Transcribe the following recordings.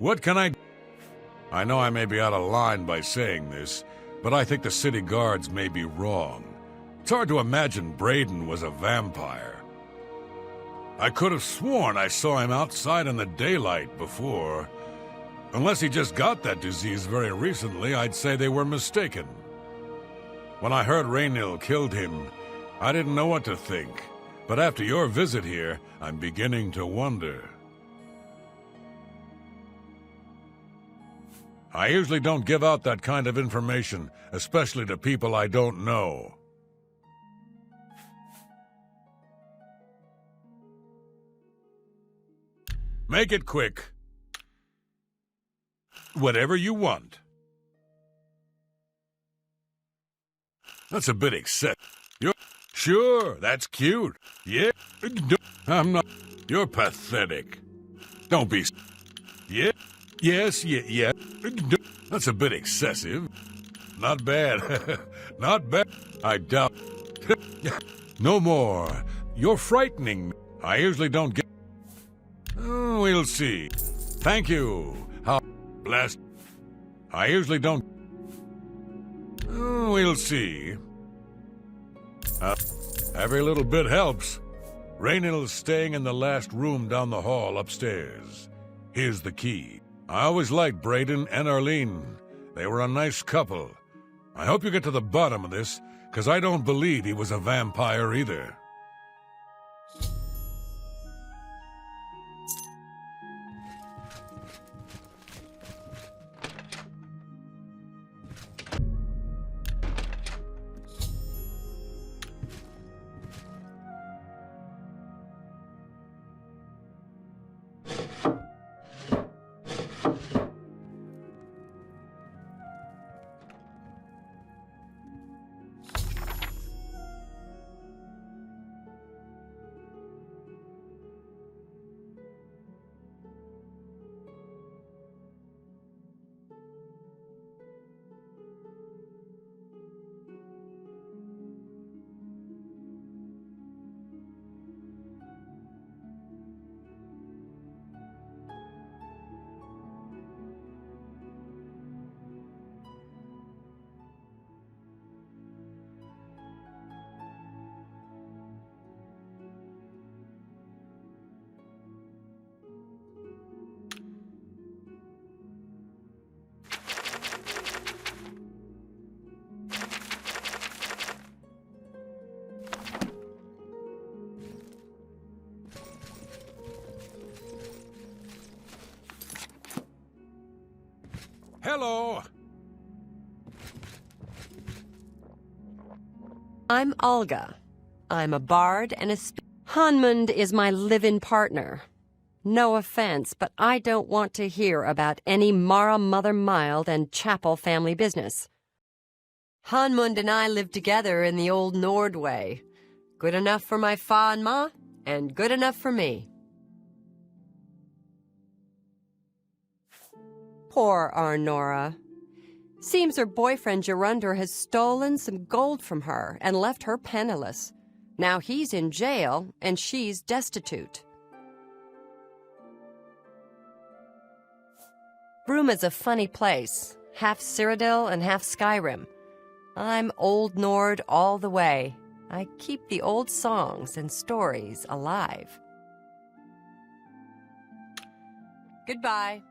What can I... I know I may be out of line by saying this, but I think the city guards may be wrong. It's hard to imagine Braden was a vampire. I could have sworn I saw him outside in the daylight before. Unless he just got that disease very recently, I'd say they were mistaken. When I heard Raynil killed him, I didn't know what to think. But after your visit here, I'm beginning to wonder. I usually don't give out that kind of information, especially to people I don't know. Make it quick. Whatever you want. That's a bit excessive. Sure, that's cute. Yeah, I'm not... You're pathetic. Don't be... Yeah, yes, yeah. That's a bit excessive. Not bad. Not bad. I doubt... No more. You're frightening me. I usually don't get... We'll see. Thank you. How blessed. I usually don't... We'll see. Every little bit helps. Raynil's staying in the last room down the hall upstairs. Here's the key. I always liked Braden and Arlene. They were a nice couple. I hope you get to the bottom of this, because I don't believe he was a vampire either. Hello! I'm Olga. I'm a bard and a Hanmund is my live-in partner. No offense, but I don't want to hear about any Mara Mother Mild and Chapel family business. Hanmund and I lived together in the old Nord way. Good enough for my fa and ma, and good enough for me. Poor Arnora. Seems her boyfriend Gerunder has stolen some gold from her and left her penniless. Now he's in jail and she's destitute. Bruma's a funny place, half Cyrodiil and half Skyrim. I'm Old Nord all the way. I keep the old songs and stories alive. Goodbye.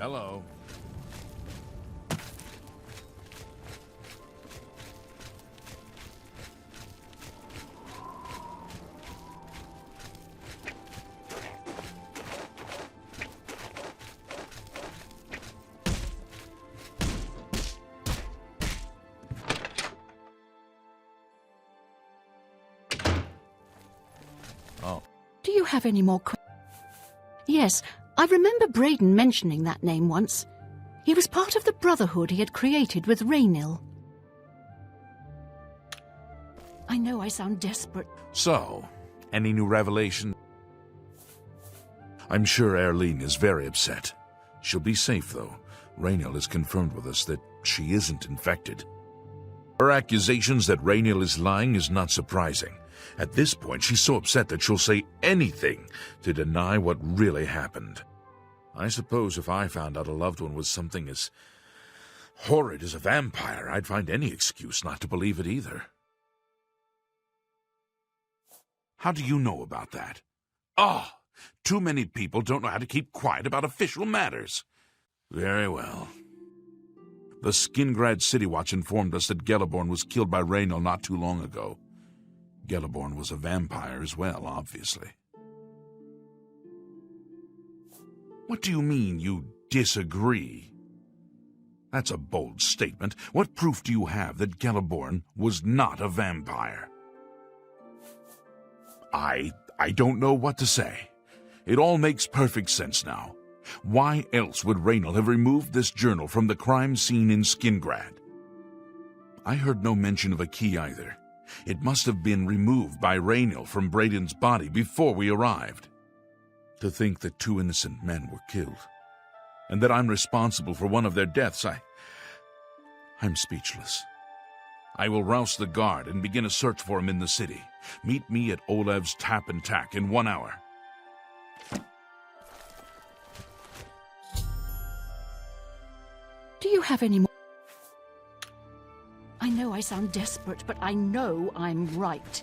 Hello. Do you have any more Yes, I remember Braden mentioning that name once. He was part of the brotherhood he had created with Raynil. I know I sound desperate. So, any new revelation? I'm sure Erlene is very upset. She'll be safe, though. Raynil has confirmed with us that she isn't infected. Her accusations that Raynil is lying is not surprising. At this point, she's so upset that she'll say anything to deny what really happened. I suppose if I found out a loved one was something as horrid as a vampire, I'd find any excuse not to believe it either. How do you know about that? Ah, too many people don't know how to keep quiet about official matters. Very well. The Skingrad City Watch informed us that Gelliborn was killed by Raynil not too long ago. Gelliborn was a vampire as well, obviously. What do you mean you disagree? That's a bold statement. What proof do you have that Gelliborn was not a vampire? I don't know what to say. It all makes perfect sense now. Why else would Raynil have removed this journal from the crime scene in Skingrad? I heard no mention of a key either. It must have been removed by Raynil from Braden's body before we arrived. To think that 2 innocent men were killed, and that I'm responsible for one of their deaths, I'm speechless. I will rouse the guard and begin a search for him in the city. Meet me at Olev's Tap and Tack in 1 hour. Do you have any more? I know I sound desperate, but I know I'm right.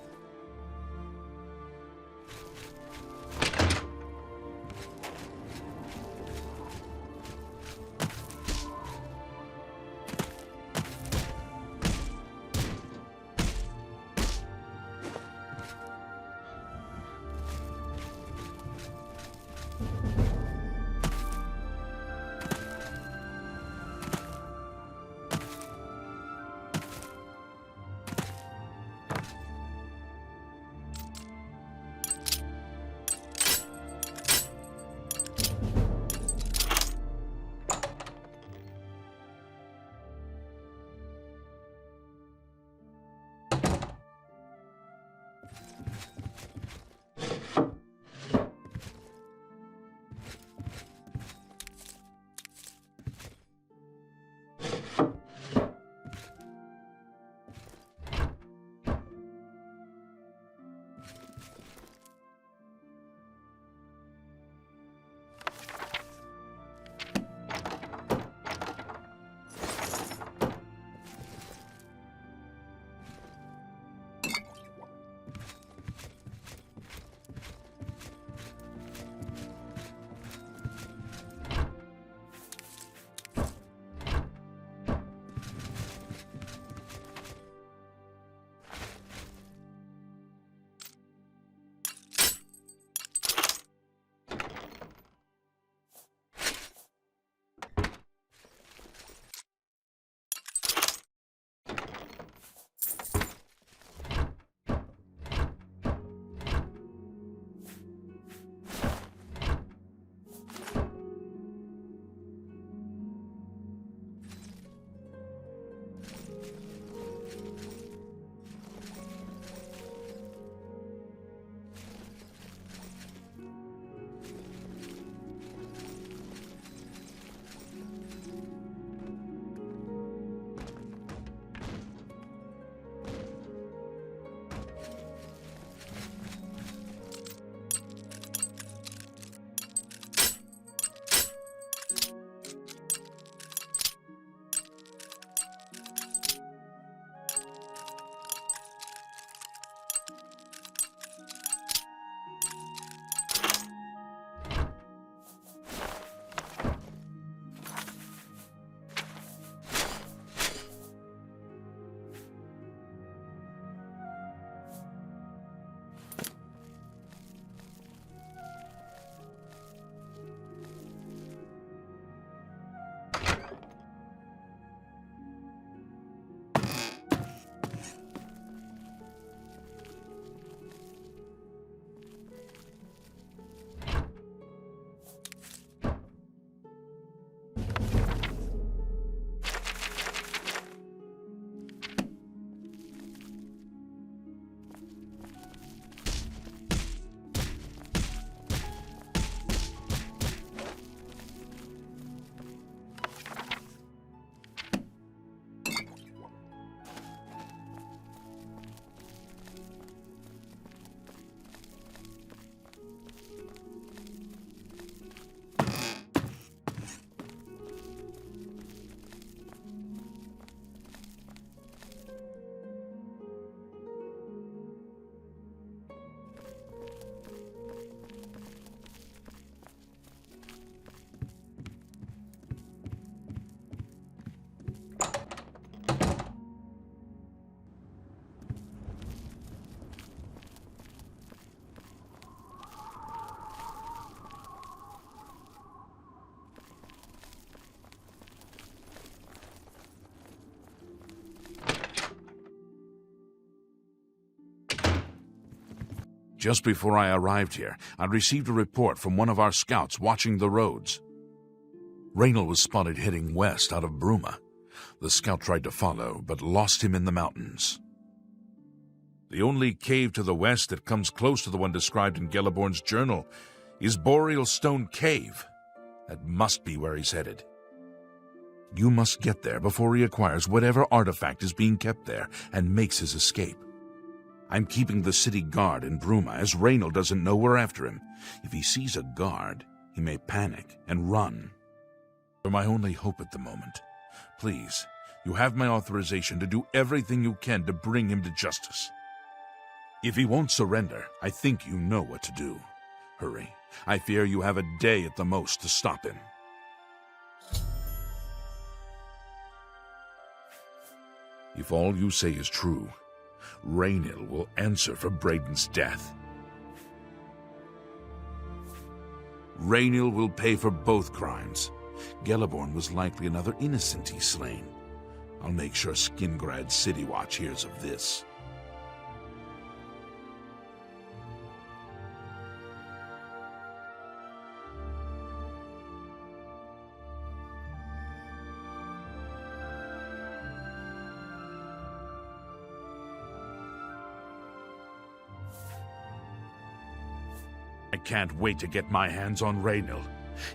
Just before I arrived here, I received a report from one of our scouts watching the roads. Raynal was spotted heading west out of Bruma. The scout tried to follow, but lost him in the mountains. The only cave to the west that comes close to the one described in Gelliborn's journal is Boreal Stone Cave. That must be where he's headed. You must get there before he acquires whatever artifact is being kept there and makes his escape. I'm keeping the city guard in Bruma, as Raynal doesn't know we're after him. If he sees a guard, he may panic and run. You're my only hope at the moment. Please, you have my authorization to do everything you can to bring him to justice. If he won't surrender, I think you know what to do. Hurry. I fear you have a day at the most to stop him. If all you say is true, Raynal will answer for Braden's death. Raynal will pay for both crimes. Gelliborn was likely another innocent he slain. I'll make sure Skingrad City Watch hears of this. I can't wait to get my hands on Raynal.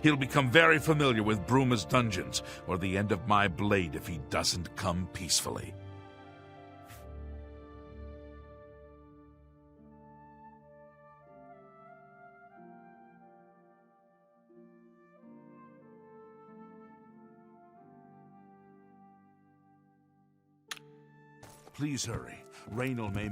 He'll become very familiar with Bruma's dungeons, or the end of my blade if he doesn't come peacefully. Please hurry. Raynal may...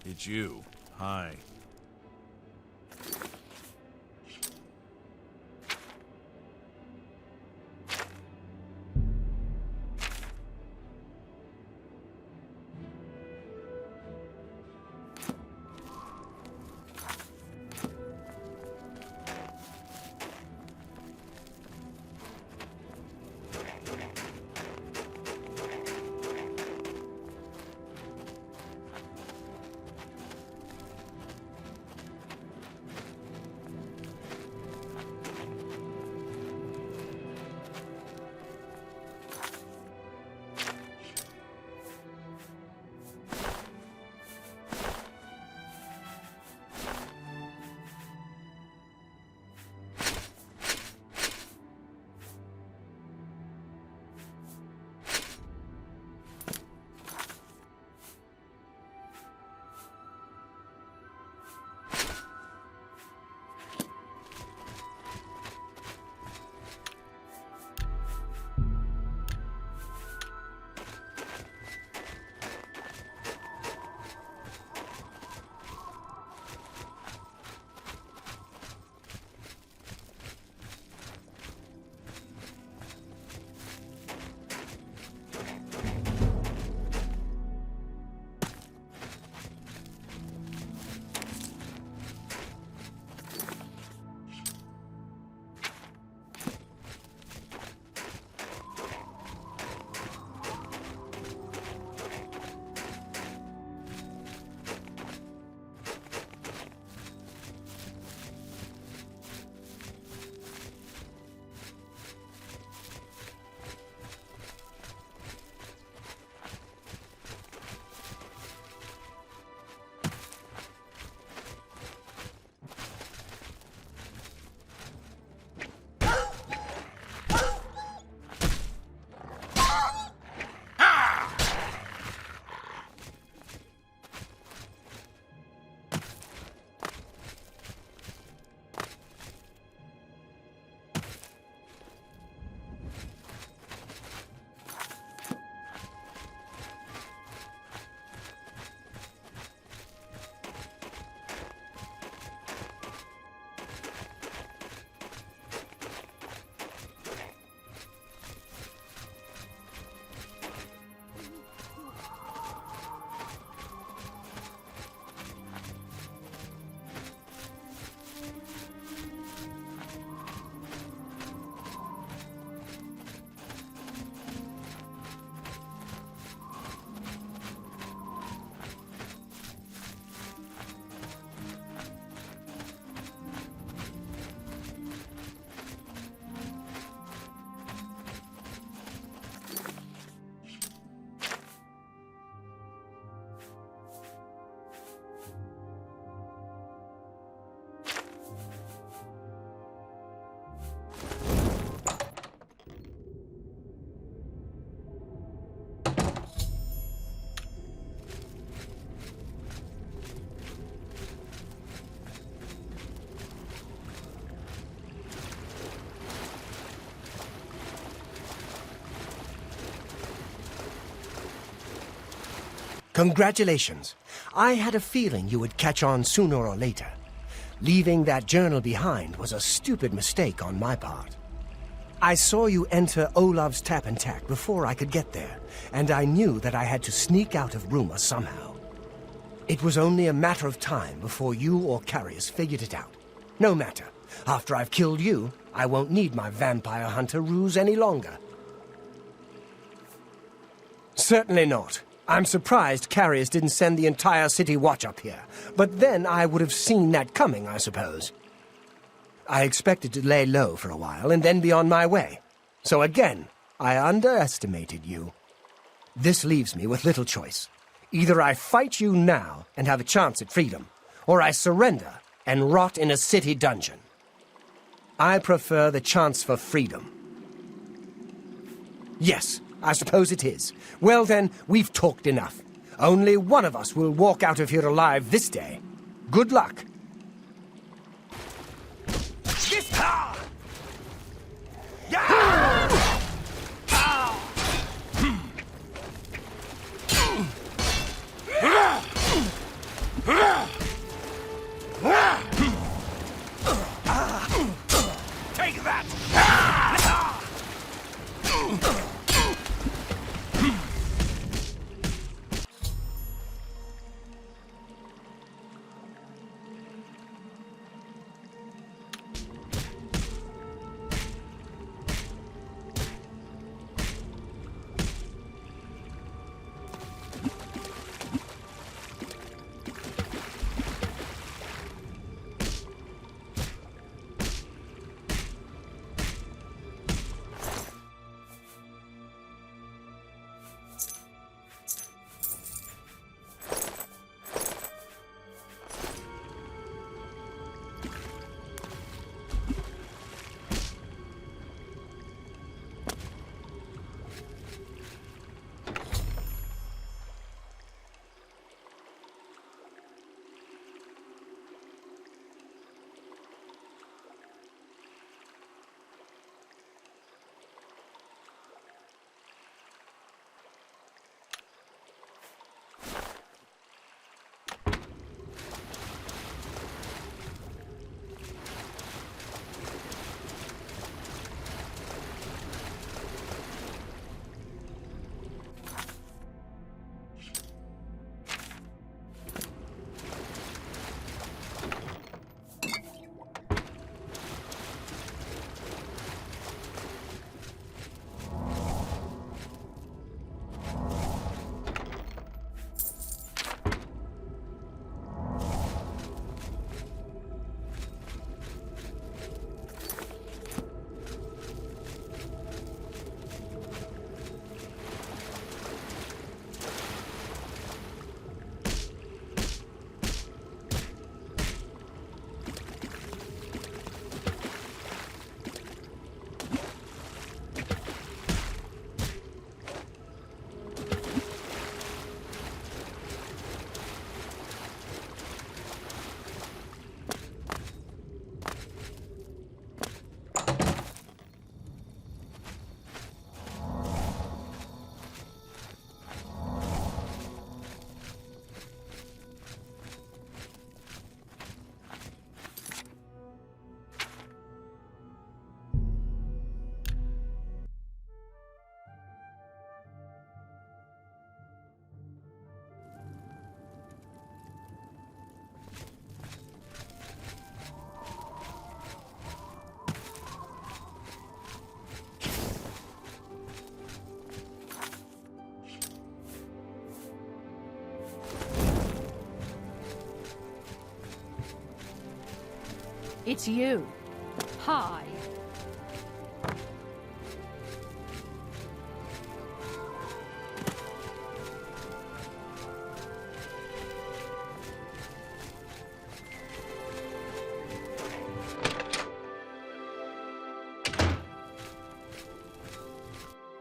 It's you. Hi. Congratulations. I had a feeling you would catch on sooner or later. Leaving that journal behind was a stupid mistake on my part. I saw you enter Olav's Tap and Tack before I could get there, and I knew that I had to sneak out of Ruma somehow. It was only a matter of time before you or Carius figured it out. No matter. After I've killed you, I won't need my vampire hunter ruse any longer. Certainly not. I'm surprised Carius didn't send the entire city watch up here, but then I would have seen that coming, I suppose. I expected to lay low for a while and then be on my way. So again, I underestimated you. This leaves me with little choice. Either I fight you now and have a chance at freedom, or I surrender and rot in a city dungeon. I prefer the chance for freedom. Yes, I suppose it is. Well then, we've talked enough. Only one of us will walk out of here alive this day. Good luck. Take that! It's you. Hi.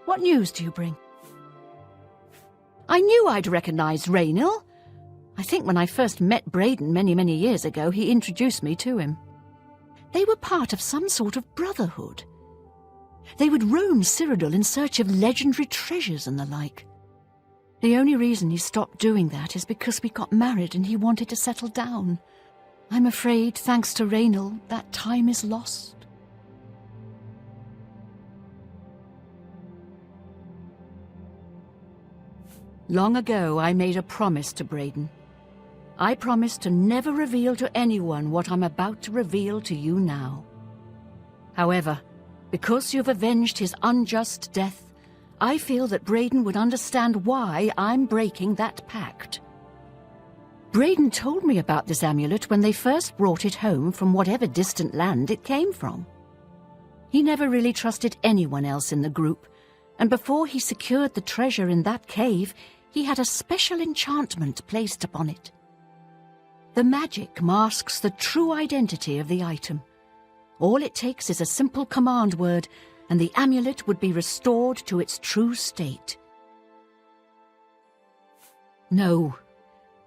What news do you bring? I knew I'd recognize Raynil. I think when I first met Braden many years ago, he introduced me to him. They were part of some sort of brotherhood. They would roam Cyrodiil in search of legendary treasures and the like. The only reason he stopped doing that is because we got married and he wanted to settle down. I'm afraid, thanks to Raynal, that time is lost. Long ago, I made a promise to Braden. I promised to never reveal to anyone what I'm about to reveal to you now. However, because you've avenged his unjust death, I feel that Braden would understand why I'm breaking that pact. Braden told me about this amulet when they first brought it home from whatever distant land it came from. He never really trusted anyone else in the group, and before he secured the treasure in that cave, he had a special enchantment placed upon it. The magic masks the true identity of the item. All it takes is a simple command word, and the amulet would be restored to its true state. No,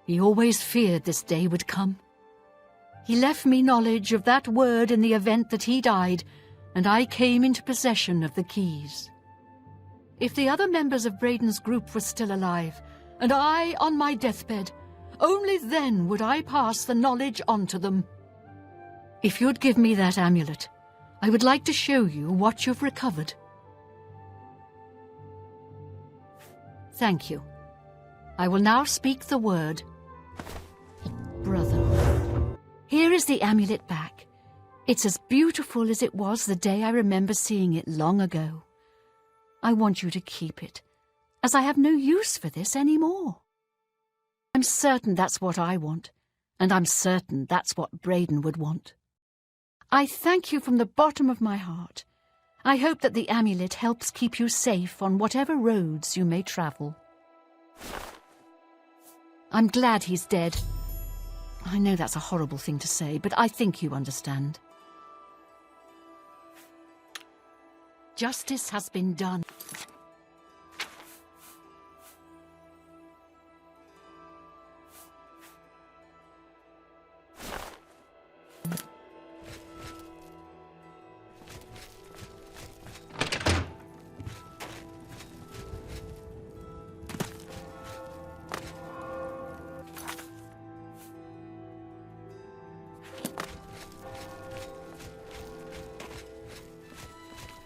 he always feared this day would come. He left me knowledge of that word in the event that he died, and I came into possession of the keys. If the other members of Braden's group were still alive, and I on my deathbed, only then would I pass the knowledge on to them. If you'd give me that amulet, I would like to show you what you've recovered. Thank you. I will now speak the word. Brother. Here is the amulet back. It's as beautiful as it was the day I remember seeing it long ago. I want you to keep it, as I have no use for this anymore. I'm certain that's what I want, and I'm certain that's what Braden would want. I thank you from the bottom of my heart. I hope that the amulet helps keep you safe on whatever roads you may travel. I'm glad he's dead. I know that's a horrible thing to say, but I think you understand. Justice has been done.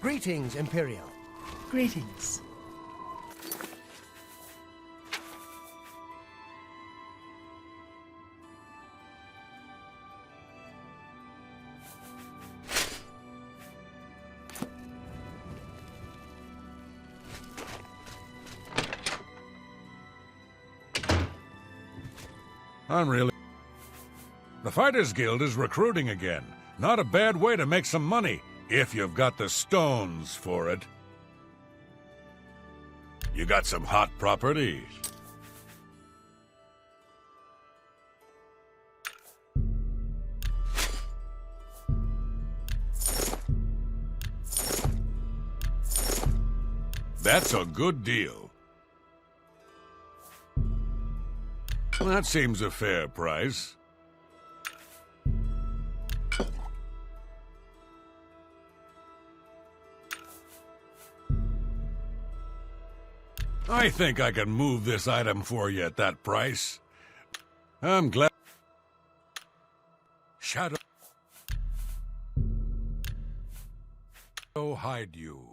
Greetings, Imperial. Greetings. Unreal. The Fighters Guild is recruiting again. Not a bad way to make some money, if you've got the stones for it. You got some hot properties. That's a good deal. That seems a fair price. I think I can move this item for you at that price. I'm glad. Shadow. Hide you.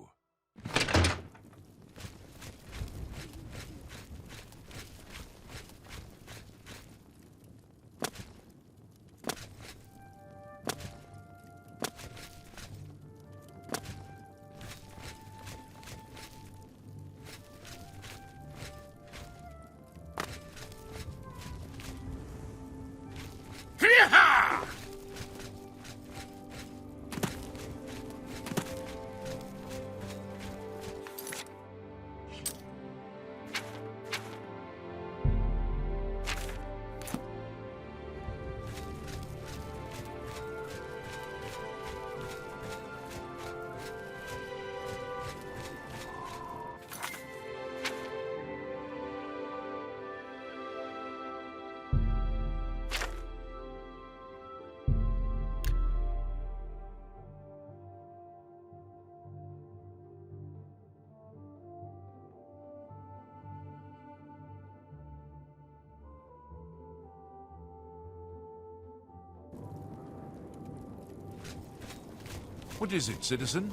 What is it, citizen?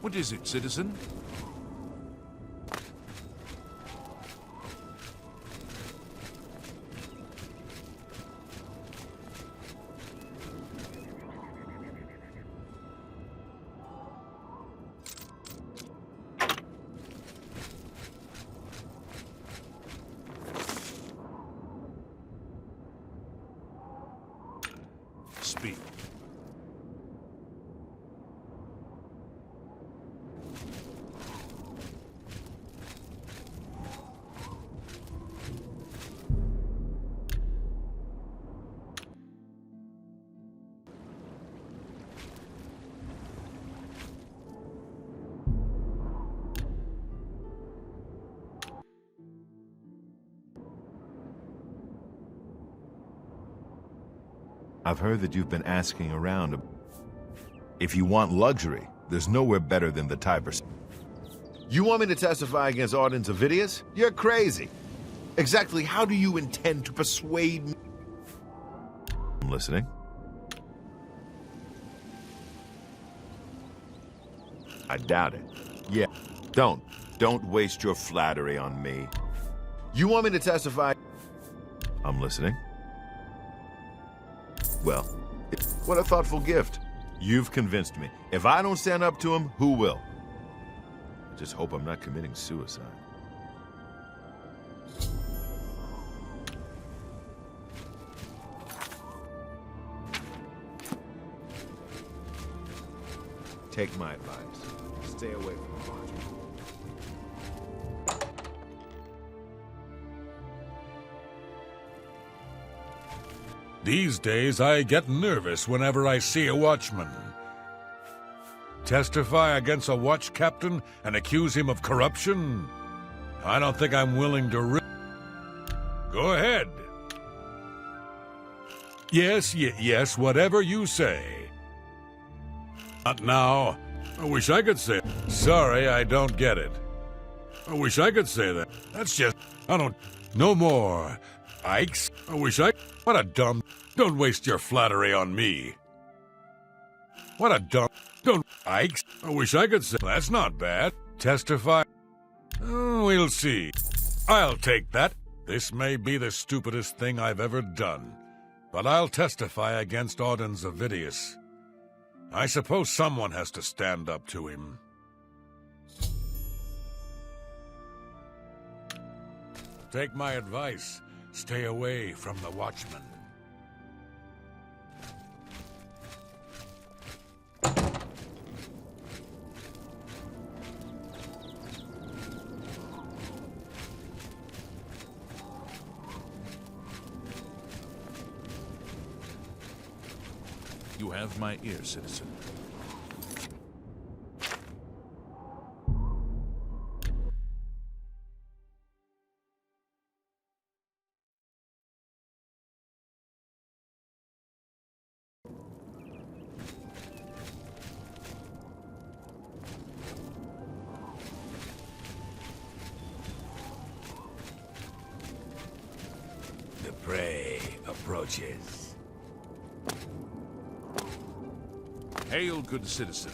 What is it, citizen? Speak. I've heard that you've been asking around. If you want luxury, there's nowhere better than the Tiber. You want me to testify against Ardens Avidius? You're crazy. Exactly how do you intend to persuade me? I'm listening. I doubt it. Yeah, don't waste your flattery on me. You want me to testify? I'm listening. Well, what a thoughtful gift. You've convinced me. If I don't stand up to him, who will? I just hope I'm not committing suicide. Take my advice. Stay away from the Watchmen. These days, I get nervous whenever I see a watchman. Testify against a watch captain and accuse him of corruption? I don't think I'm willing to Go ahead. Yes, whatever you say. Not now. I wish I could say. Sorry, I don't get it. I wish I could say that. That's just. I don't. No more. Ikes. I wish I. What a dumb. Don't waste your flattery on me. What a dumb. Don't. Ikes. I wish I could say. That's not bad. Testify. We'll see. I'll take that. This may be the stupidest thing I've ever done, but I'll testify against Auden Zavidius. I suppose someone has to stand up to him. Take my advice. Stay away from the Watchmen. You have my ear, citizen. The prey approaches. Hail, good citizen.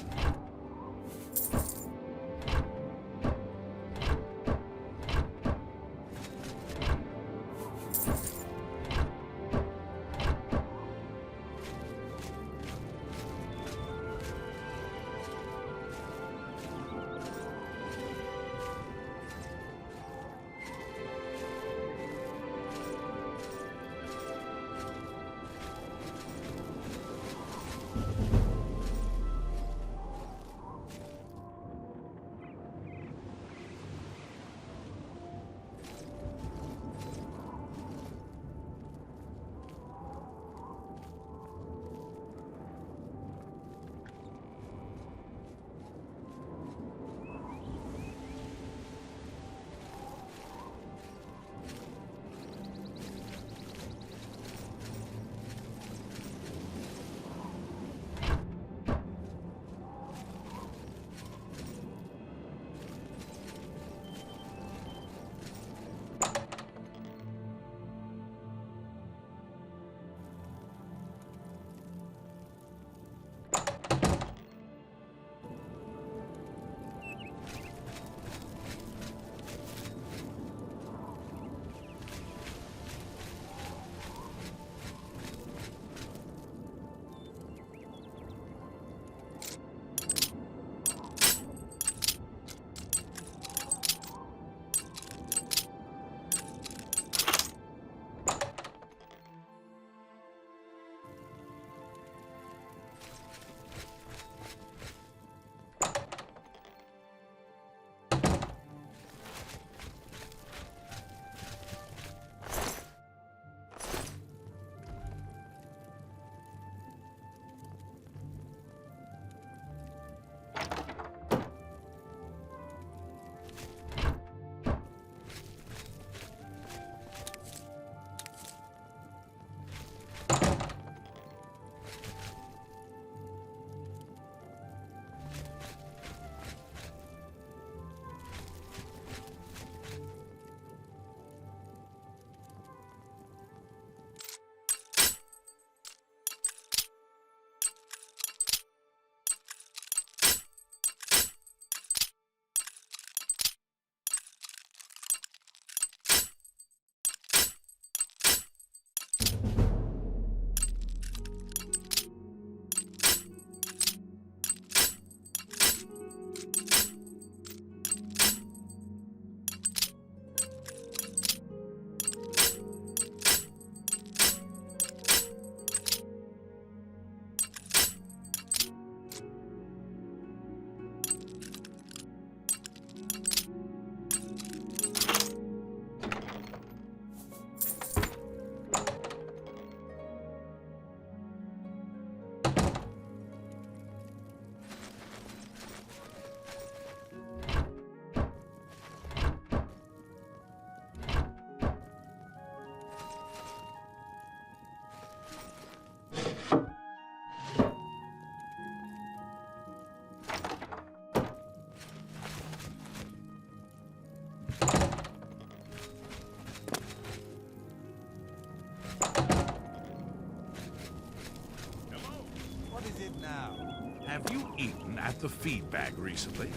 Have you eaten at the feed bag recently?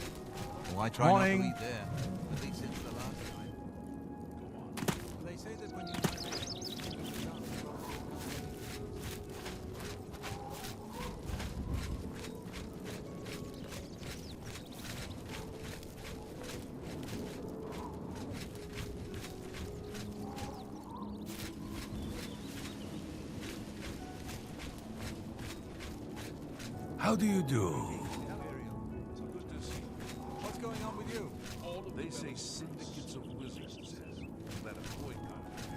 Oh, I try not to eat there. At least since the last time. They say that when you... How do you do? So good to see you. What's going on with you? They say syndicates of wizards that a boycott of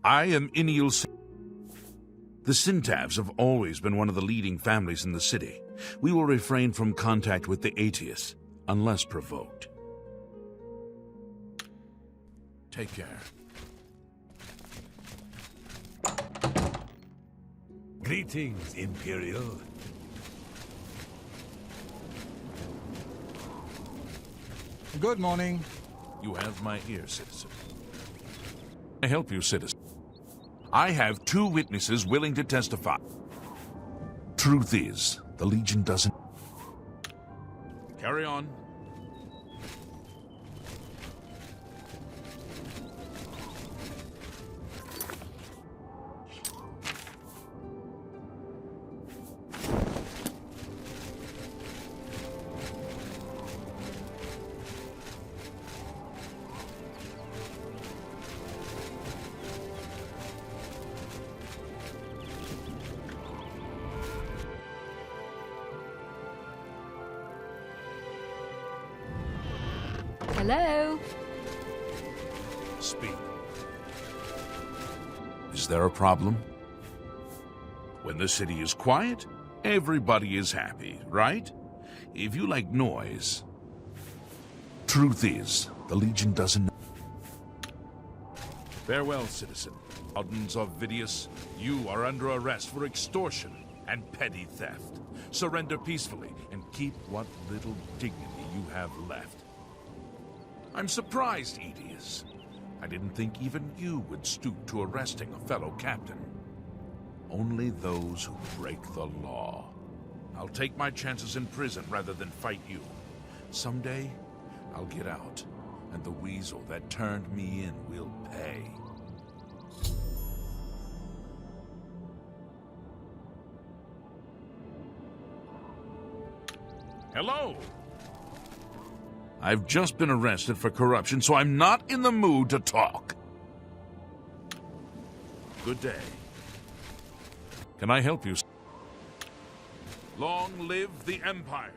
I am Iniel. The Syntavs have always been one of the leading families in the city. We will refrain from contact with the Aetius, unless provoked. Take care. Greetings, Imperial. Good morning. You have my ear, citizen. I help you, citizen. I have 2 witnesses willing to testify. Truth is, the Legion doesn't... Carry on. Hello? Speak. Is there a problem? When the city is quiet, everybody is happy, right? If you like noise... Truth is, the Legion doesn't... Farewell, citizen. Aldens of Vidius, you are under arrest for extortion and petty theft. Surrender peacefully and keep what little dignity you have left. I'm surprised, Aetius. I didn't think even you would stoop to arresting a fellow captain. Only those who break the law. I'll take my chances in prison rather than fight you. Someday, I'll get out, and the weasel that turned me in will pay. Hello? I've just been arrested for corruption, so I'm not in the mood to talk. Good day. Can I help you? Long live the Empire.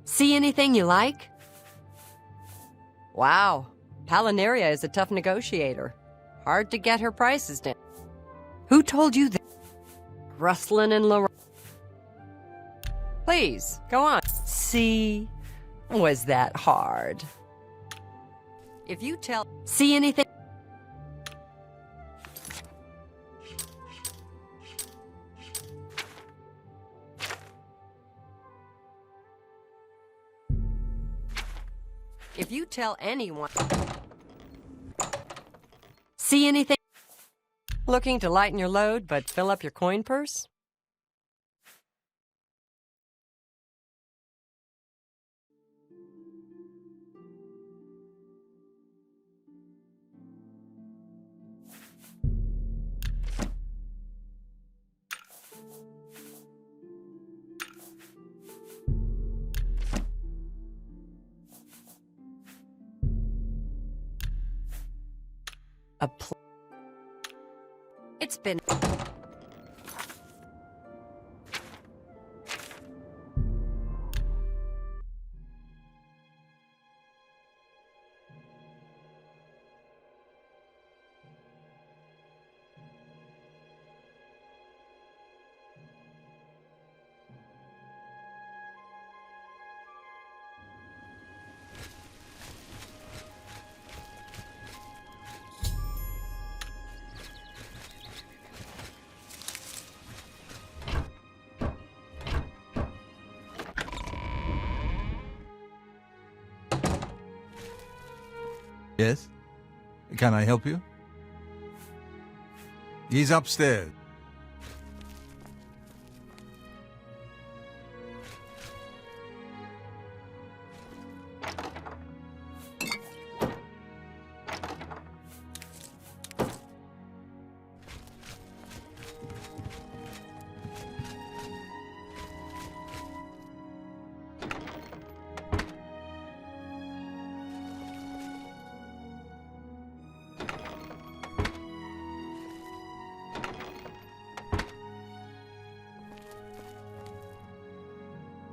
See anything you like? Wow, Palinaria is a tough negotiator. Hard to get her prices down. Who told you that? Rustlin and Laurent. Please, go on. See? Was that hard? If you tell... See anything? If you tell anyone... See anything? Looking to lighten your load but fill up your coin purse? It's been... Yes? Can I help you? He's upstairs.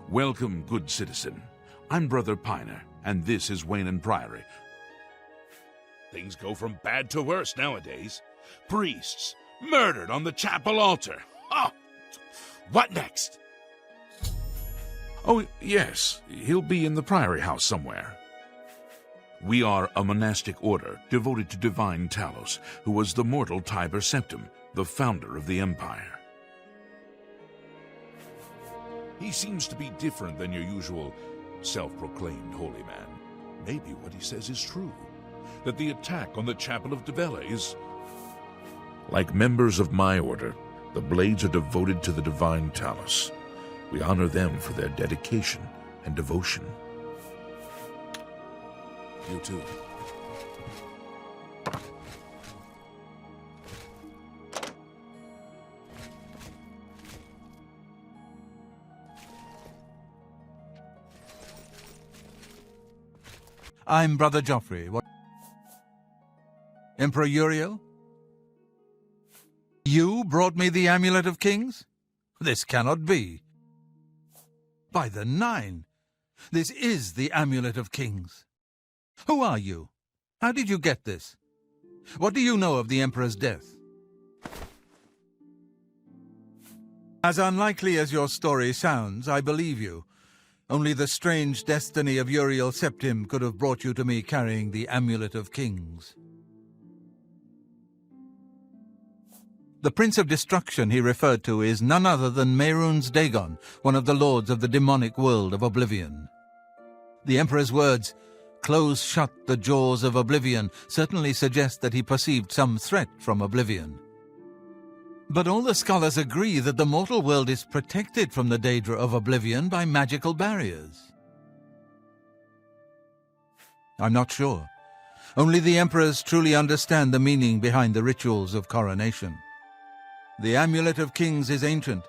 Welcome, good citizen. I'm Brother Piner, and this is Wayne Priory. Things go from bad to worse nowadays. Priests murdered on the chapel altar. Oh, what next? Oh, yes, he'll be in the Priory House somewhere. We are a monastic order devoted to divine Talos, who was the mortal Tiber Septim, the founder of the Empire. He seems to be different than your usual self-proclaimed holy man. Maybe what he says is true, that the attack on the Chapel of Devella is... Like members of my order, the Blades are devoted to the divine Talos. We honor them for their dedication and devotion. You too. I'm Brother Joffrey. What? Emperor Uriel? You brought me the Amulet of Kings? This cannot be. By the Nine, this is the Amulet of Kings. Who are you? How did you get this? What do you know of the Emperor's death? As unlikely as your story sounds, I believe you. Only the strange destiny of Uriel Septim could have brought you to me carrying the Amulet of Kings. The Prince of Destruction he referred to is none other than Mehrunes Dagon, one of the lords of the demonic world of Oblivion. The Emperor's words, "Close shut the jaws of Oblivion," certainly suggest that he perceived some threat from Oblivion. But all the scholars agree that the mortal world is protected from the danger of Oblivion by magical barriers. I'm not sure. Only the emperors truly understand the meaning behind the rituals of coronation. The Amulet of Kings is ancient.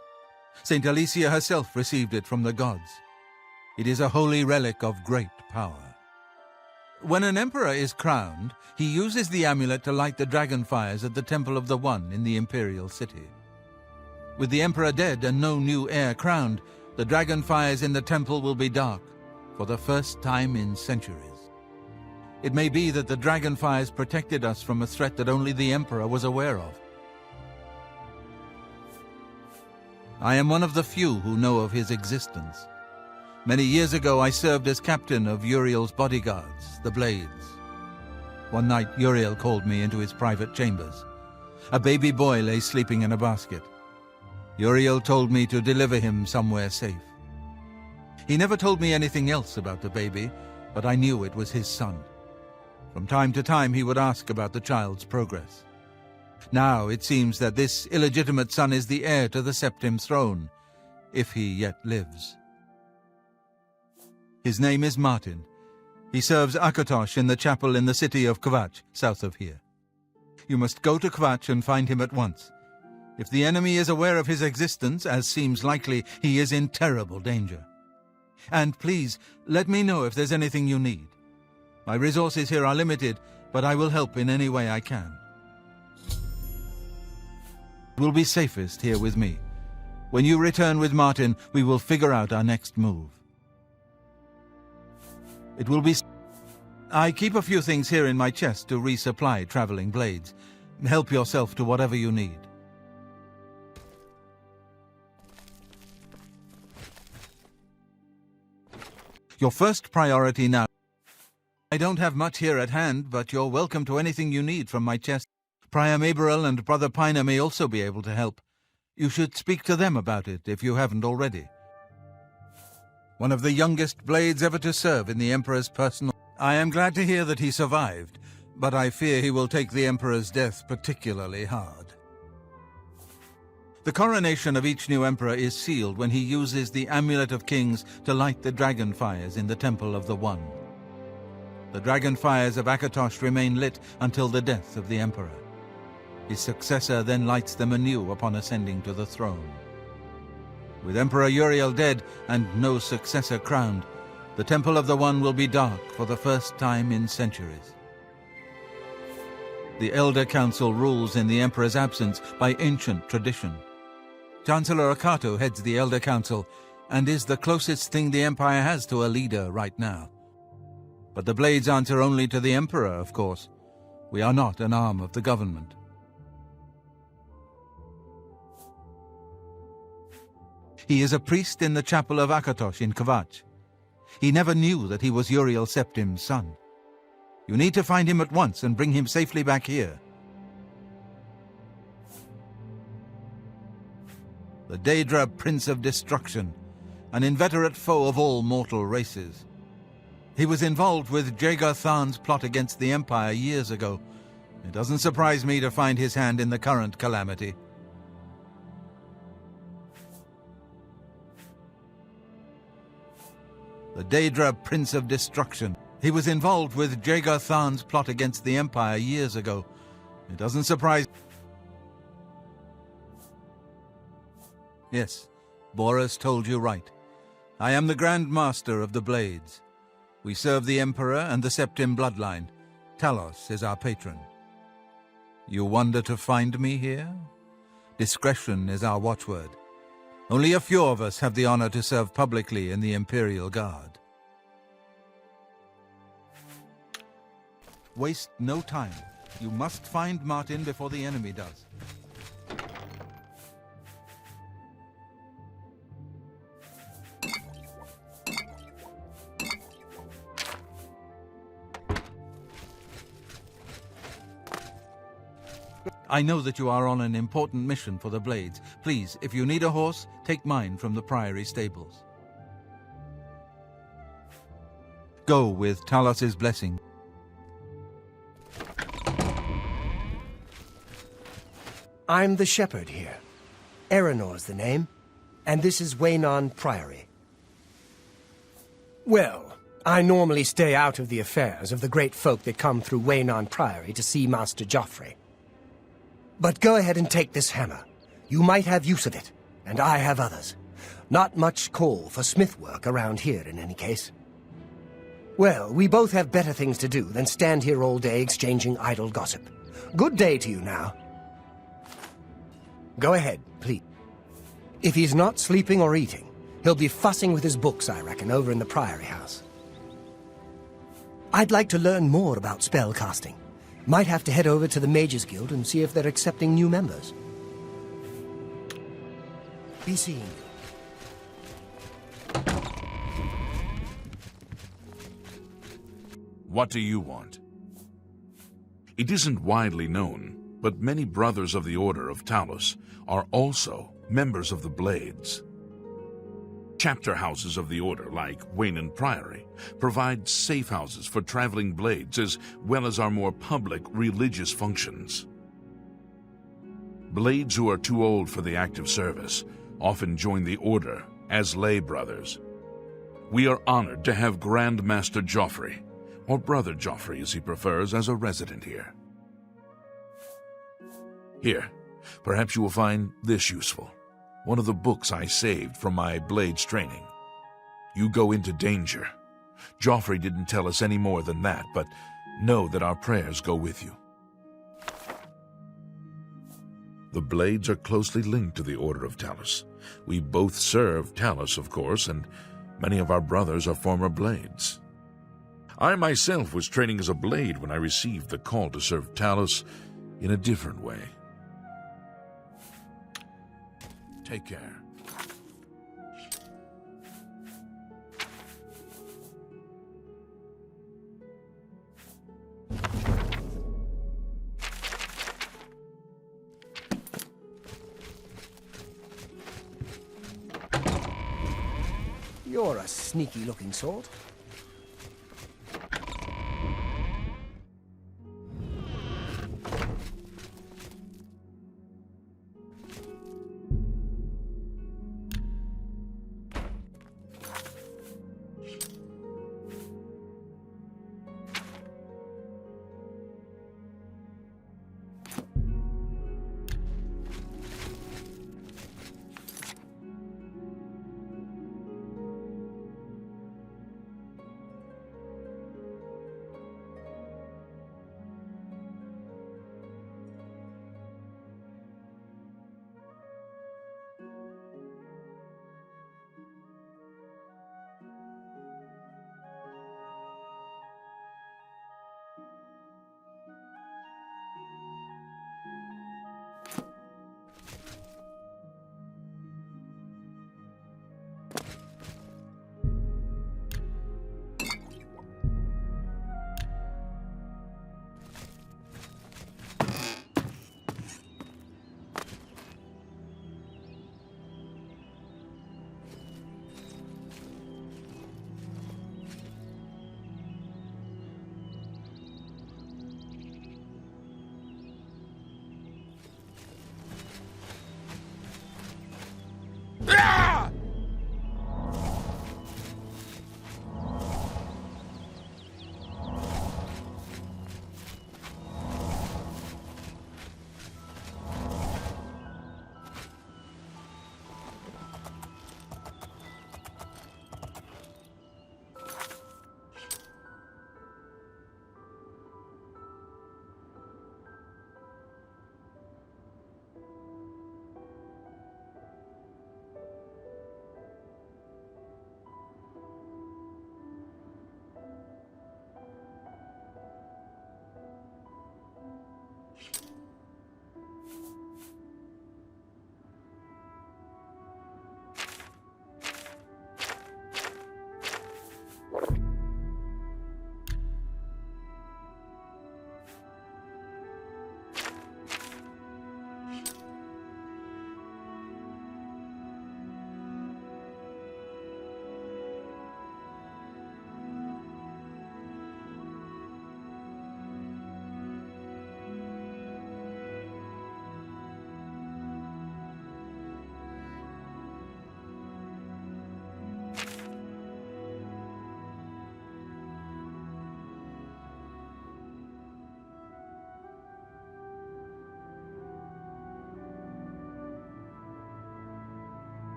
Saint Alicia herself received it from the gods. It is a holy relic of great power. When an emperor is crowned, he uses the amulet to light the dragon fires at the Temple of the One in the imperial city. With the emperor dead and no new heir crowned, the dragon fires in the temple will be dark, for the first time in centuries. It may be that the dragon fires protected us from a threat that only the emperor was aware of. I am one of the few who know of his existence. Many years ago, I served as captain of Uriel's bodyguards, the Blades. One night, Uriel called me into his private chambers. A baby boy lay sleeping in a basket. Uriel told me to deliver him somewhere safe. He never told me anything else about the baby, but I knew it was his son. From time to time, he would ask about the child's progress. Now it seems that this illegitimate son is the heir to the Septim throne, if he yet lives. His name is Martin. He serves Akatosh in the chapel in the city of Kvatch, south of here. You must go to Kvatch and find him at once. If the enemy is aware of his existence, as seems likely, he is in terrible danger. And please, let me know if there's anything you need. My resources here are limited, but I will help in any way I can. It will be safest here with me. When you return with Martin, we will figure out our next move. It will be... I keep a few things here in my chest to resupply traveling blades. Help yourself to whatever you need. Your first priority now... I don't have much here at hand, but you're welcome to anything you need from my chest. Prior Maberel and Brother Piner may also be able to help. You should speak to them about it if you haven't already. One of the youngest blades ever to serve in the Emperor's personal... I am glad to hear that he survived. but I fear he will take the Emperor's death particularly hard. The coronation of each new emperor is sealed when he uses the Amulet of Kings to light the dragon fires in the Temple of the One. The dragon fires of Akatosh remain lit until the death of the Emperor. His successor then lights them anew upon ascending to the throne. With Emperor Uriel dead and no successor crowned, the Temple of the One will be dark for the first time in centuries. The Elder Council rules in the Emperor's absence by ancient tradition. Chancellor Akato heads the Elder Council and is the closest thing the Empire has to a leader right now. But the Blades answer only to the Emperor, of course. We are not an arm of the government. He is a priest in the chapel of Akatosh in Kvatch. He never knew that he was Uriel Septim's son. You need to find him at once and bring him safely back here. The Daedra Prince of Destruction, an inveterate foe of all mortal races. He was involved with Jagar Tharn's plot against the Empire years ago. It doesn't surprise me to find his hand in the current calamity. The Daedra Prince of Destruction. He was involved with Jagar Tharn's plot against the Empire years ago. It doesn't surprise... Yes, Boris told you right. I am the Grand Master of the Blades. We serve the Emperor and the Septim bloodline. Talos is our patron. You wonder to find me here? Discretion is our watchword. Only a few of us have the honor to serve publicly in the Imperial Guard. Waste no time. You must find Martin before the enemy does. I know that you are on an important mission for the Blades. Please, if you need a horse, take mine from the Priory stables. Go with Talos's blessing. I'm the shepherd here. Eranor's the name, and this is Waynon Priory. Well, I normally stay out of the affairs of the great folk that come through Waynon Priory to see Master Joffrey. But go ahead and take this hammer. You might have use of it, and I have others. Not much call for smith work around here in any case. Well, we both have better things to do than stand here all day exchanging idle gossip. Good day to you now. Go ahead, please. If he's not sleeping or eating, he'll be fussing with his books, I reckon, over in the Priory House. I'd like to learn more about spellcasting. Might have to head over to the Mages Guild and see if they're accepting new members. Be seeing you. What do you want? It isn't widely known, but many brothers of the Order of Talos are also members of the Blades. Chapter houses of the Order, like Waynon Priory, provide safe houses for traveling Blades as well as our more public religious functions. Blades who are too old for the active service often join the Order as lay brothers. We are honored to have Grand Master Joffrey, or Brother Joffrey as he prefers, as a resident here. Here, perhaps you will find this useful. One of the books I saved from my Blades training. You go into danger. Joffrey didn't tell us any more than that, but know that our prayers go with you. The Blades are closely linked to the Order of Talos. We both serve Talos, of course, and many of our brothers are former Blades. I myself was training as a Blade when I received the call to serve Talos in a different way. Take care. You're a sneaky-looking sort.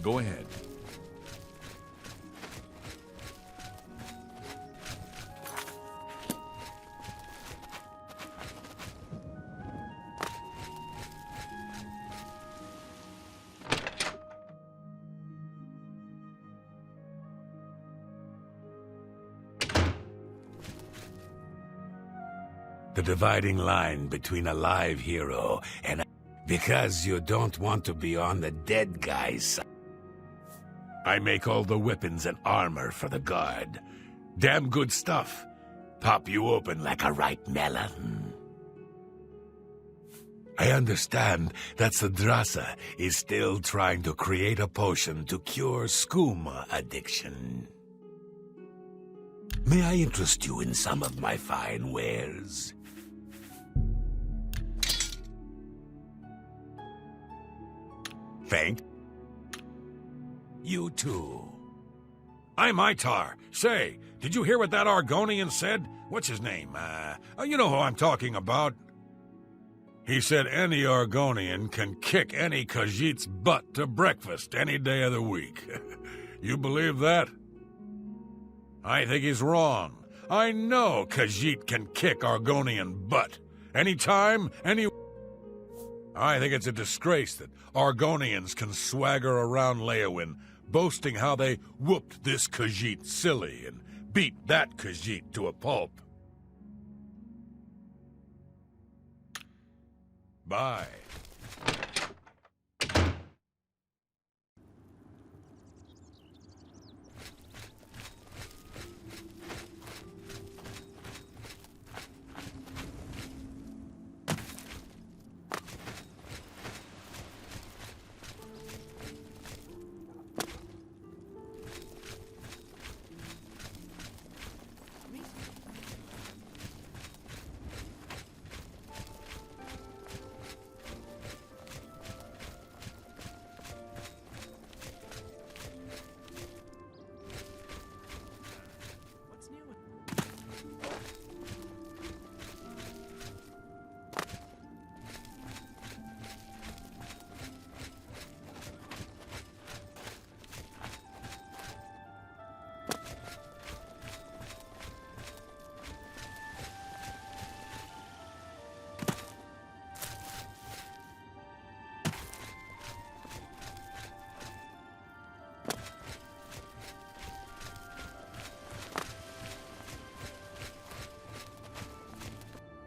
Go ahead. The dividing line between a live hero and a... Because you don't want to be on the dead guy's side. I make all the weapons and armor for the guard. Damn good stuff. Pop you open like a ripe melon. I understand that Sadrasa is still trying to create a potion to cure skooma addiction. May I interest you in some of my fine wares? Thank you too. I'm Itar. Say, did you hear what that Argonian said? What's his name? You know who I'm talking about. He said any Argonian can kick any Khajiit's butt to breakfast any day of the week. You believe that? I think he's wrong. I know Khajiit can kick Argonian butt. Anytime, any... I think it's a disgrace that Argonians can swagger around Leowin, boasting how they whooped this Khajiit silly and beat that Khajiit to a pulp. Bye.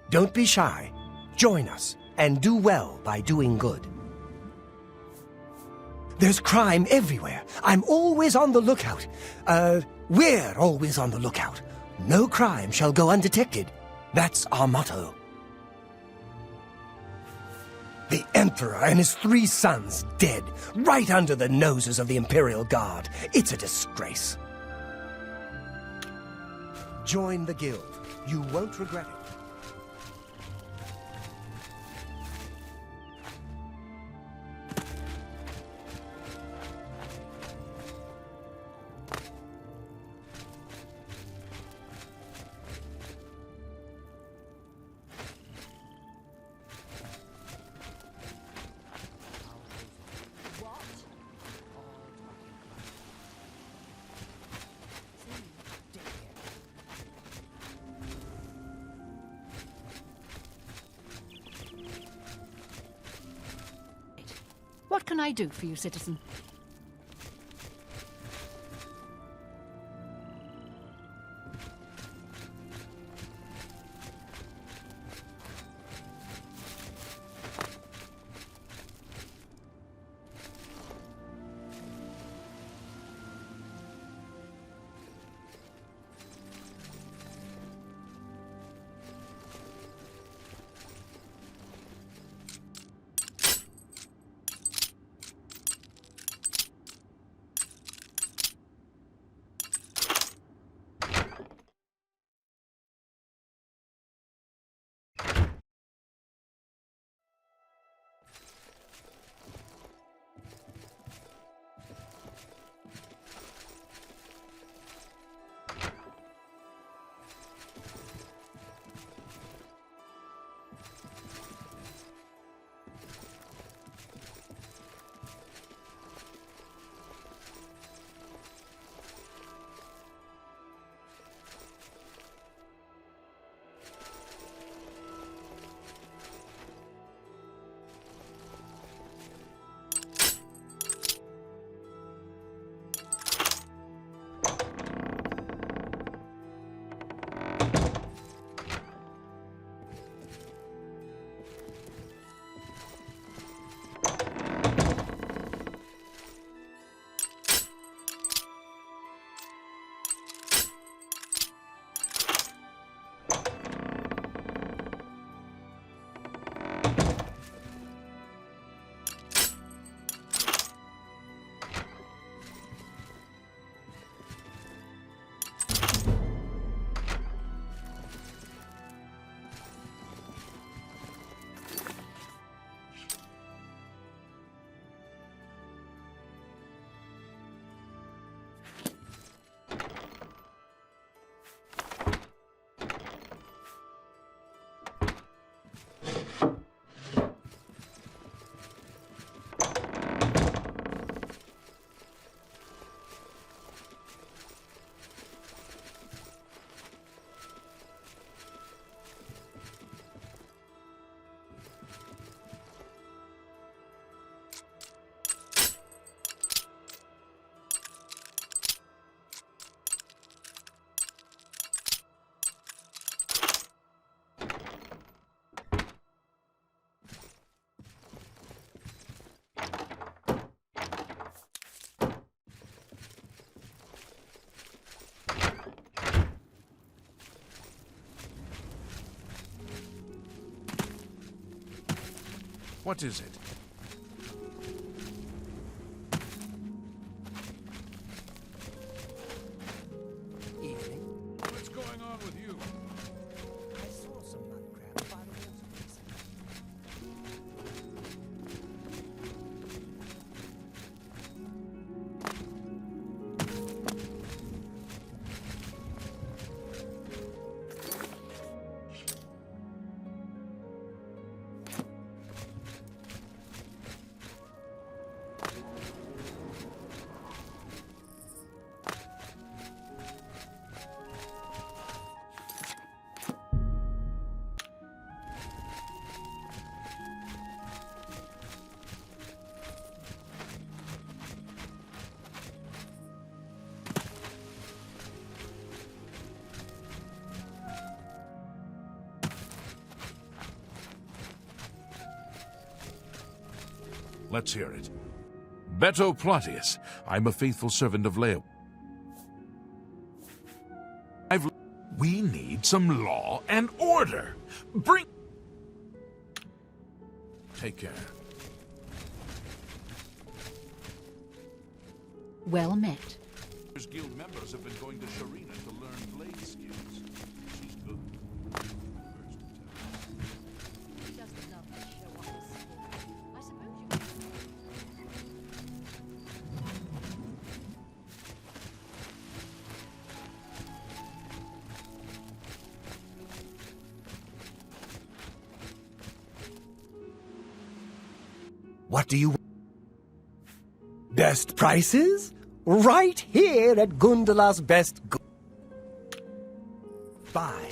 Don't be shy. Join us, and do well by doing good. There's crime everywhere. I'm always on the lookout. We're always on the lookout. No crime shall go undetected. That's our motto. The Emperor and his 3 sons dead, right under the noses of the Imperial Guard. It's a disgrace. Join the Guild. You won't regret it. What can I do for you, citizen? What is it? Evening. What's going on with you? I saw some mud crabs by the water basin. Let's hear it. Beto Platius, I'm a faithful servant of Leo. We need some law and order. Bring... Take care. Well met. Guild members have been going to Sharina to learn blade skills. She's good. He doesn't love to show off his skill. I suppose you... What do you... Best prices? Right here at Gundala's Best... Buy.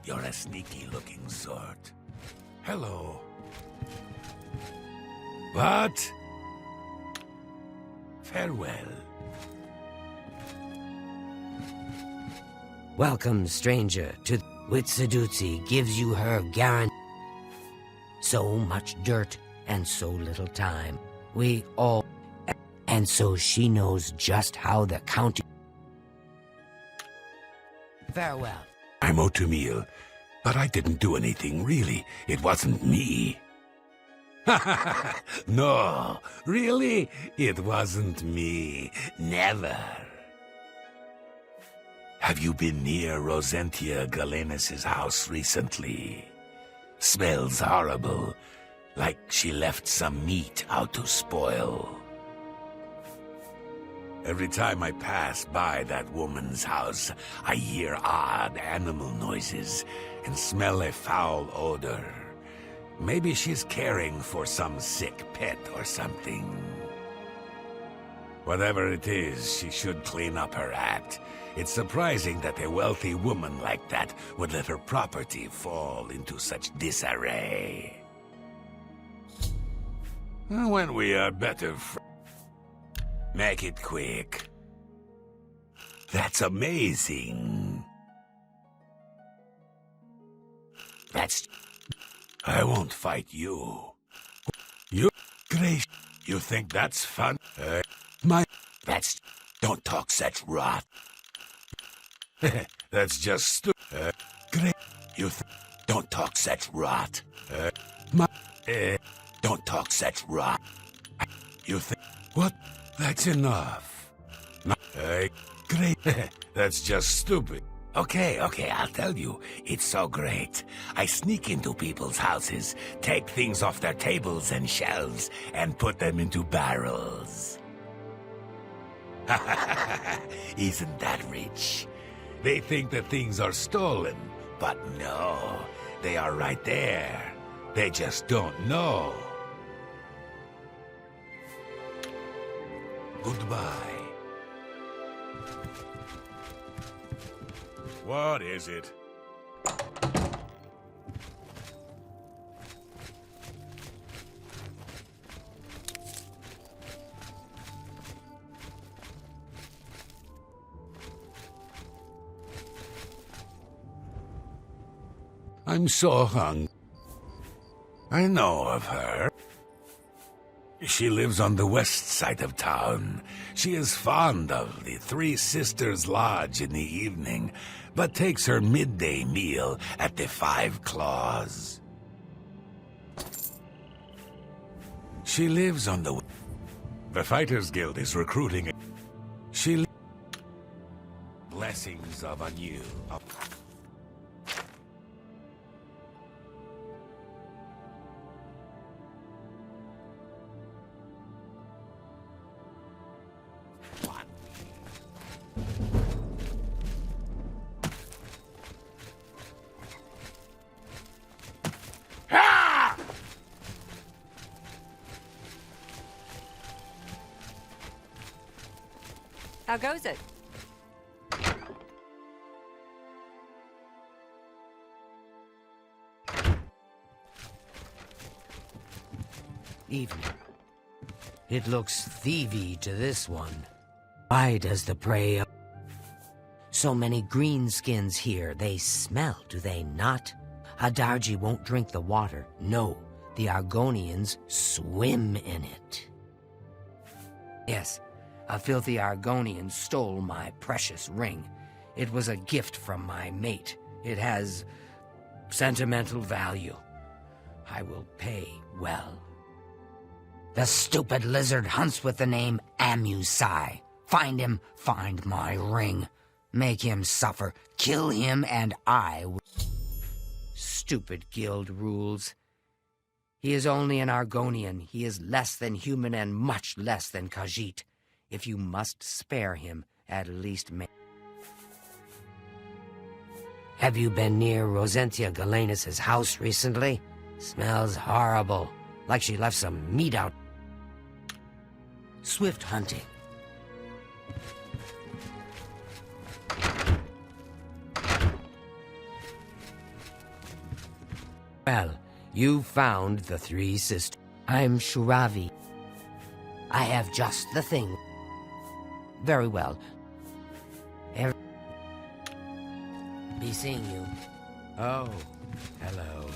You're a sneaky-looking sort. Hello. What? Farewell. Welcome, stranger, to Witsadutsi gives you her guarantee. So much dirt and so little time. We all... And so she knows just how the county... Farewell. I'm Otumil, but I didn't do anything, really. It wasn't me. No, really? It wasn't me. Never. Have you been near Rosentia Galenus' house recently? Smells horrible, like she left some meat out to spoil. Every time I pass by that woman's house, I hear odd animal noises and smell a foul odor. Maybe she's caring for some sick pet or something. Whatever it is, she should clean up her act. It's surprising that a wealthy woman like that would let her property fall into such disarray. When we are better friends... Make it quick. That's amazing. That's... I won't fight you. You... Grace, you think that's fun? That's... Don't talk such rot. That's just stupid. Grace, you don't talk such rot. Don't talk such rot. You think... What? That's enough. Great. That's just stupid. Okay, I'll tell you. It's so great. I sneak into people's houses, take things off their tables and shelves, and put them into barrels. Isn't that rich? They think that things are stolen, but no, they are right there. They just don't know. Goodbye. What is it? I'm so hungry. I know of her. She lives on the west side of town. She is fond of the Three Sisters Lodge in the evening, but takes her midday meal at the Five Claws. She lives on the Fighters Guild is recruiting. Blessings of on you. How goes it? Evening. It looks thievy to this one. Why does the prey... So many greenskins here. They smell, do they not? Hadarji won't drink the water. No, the Argonians swim in it. Yes, a filthy Argonian stole my precious ring. It was a gift from my mate. It has sentimental value. I will pay well. The stupid lizard hunts with the name Amusai. Find him, find my ring. Make him suffer. Kill him and I will... Stupid guild rules. He is only an Argonian. He is less than human and much less than Khajiit. If you must spare him, at least make... Have you been near Rosentia Galenus' house recently? Smells horrible. Like she left some meat out. Swift hunting. Well, you found the Three Sisters. I'm Shuravi. I have just the thing. Very well. Be seeing you. Oh, hello.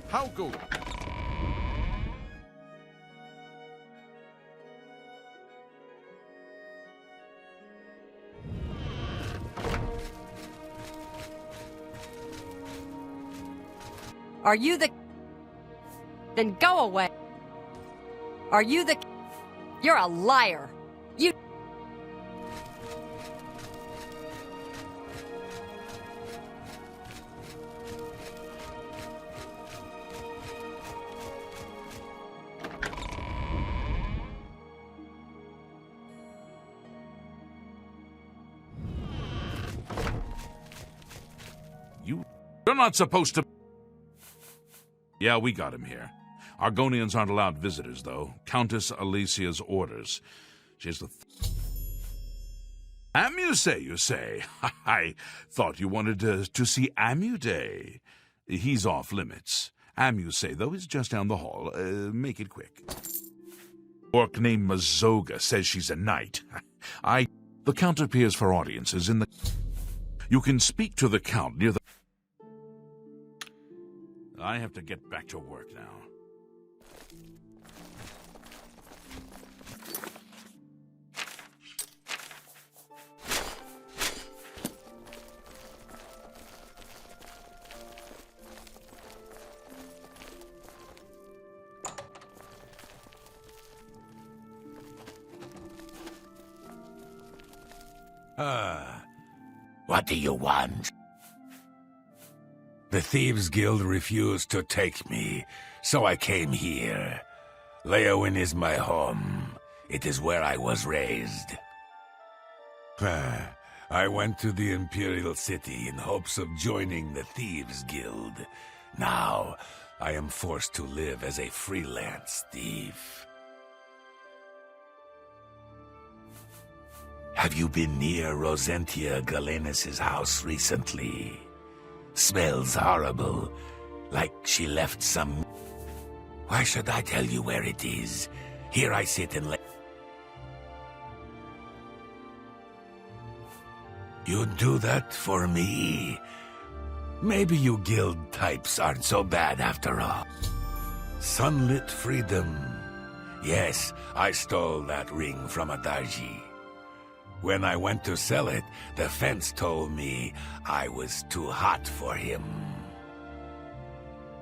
How good? Are you the... Then go away. Are you the... You're a liar. You... You're not supposed to... Yeah, we got him here. Argonians aren't allowed visitors, though. Countess Alicia's orders. She's the... Amusay, you say? I thought you wanted to see Amuday. He's off limits. Amusay, though, is just down the hall. Make it quick. Orc named Mazoga says she's a knight. The Count appears for audiences in the... You can speak to the Count near the... I have to get back to work now. What do you want? The Thieves Guild refused to take me, so I came here. Leowin is my home. It is where I was raised. I went to the Imperial City in hopes of joining the Thieves Guild. Now, I am forced to live as a freelance thief. Have you been near Rosentia Galenus' house recently? Smells horrible, like she left some... Why should I tell you where it is? Here I sit and You'd do that for me? Maybe you guild types aren't so bad after all. Sunlit freedom. Yes, I stole that ring from Adarji. When I went to sell it, the fence told me I was too hot for him.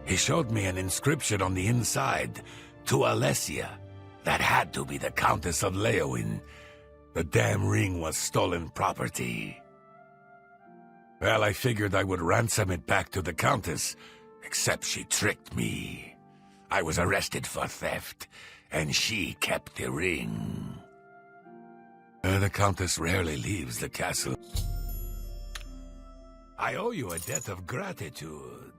He showed me an inscription on the inside, to Alessia. That had to be the Countess of Leowin. The damn ring was stolen property. Well, I figured I would ransom it back to the Countess, except she tricked me. I was arrested for theft, and she kept the ring. The Countess rarely leaves the castle. I owe you a debt of gratitude.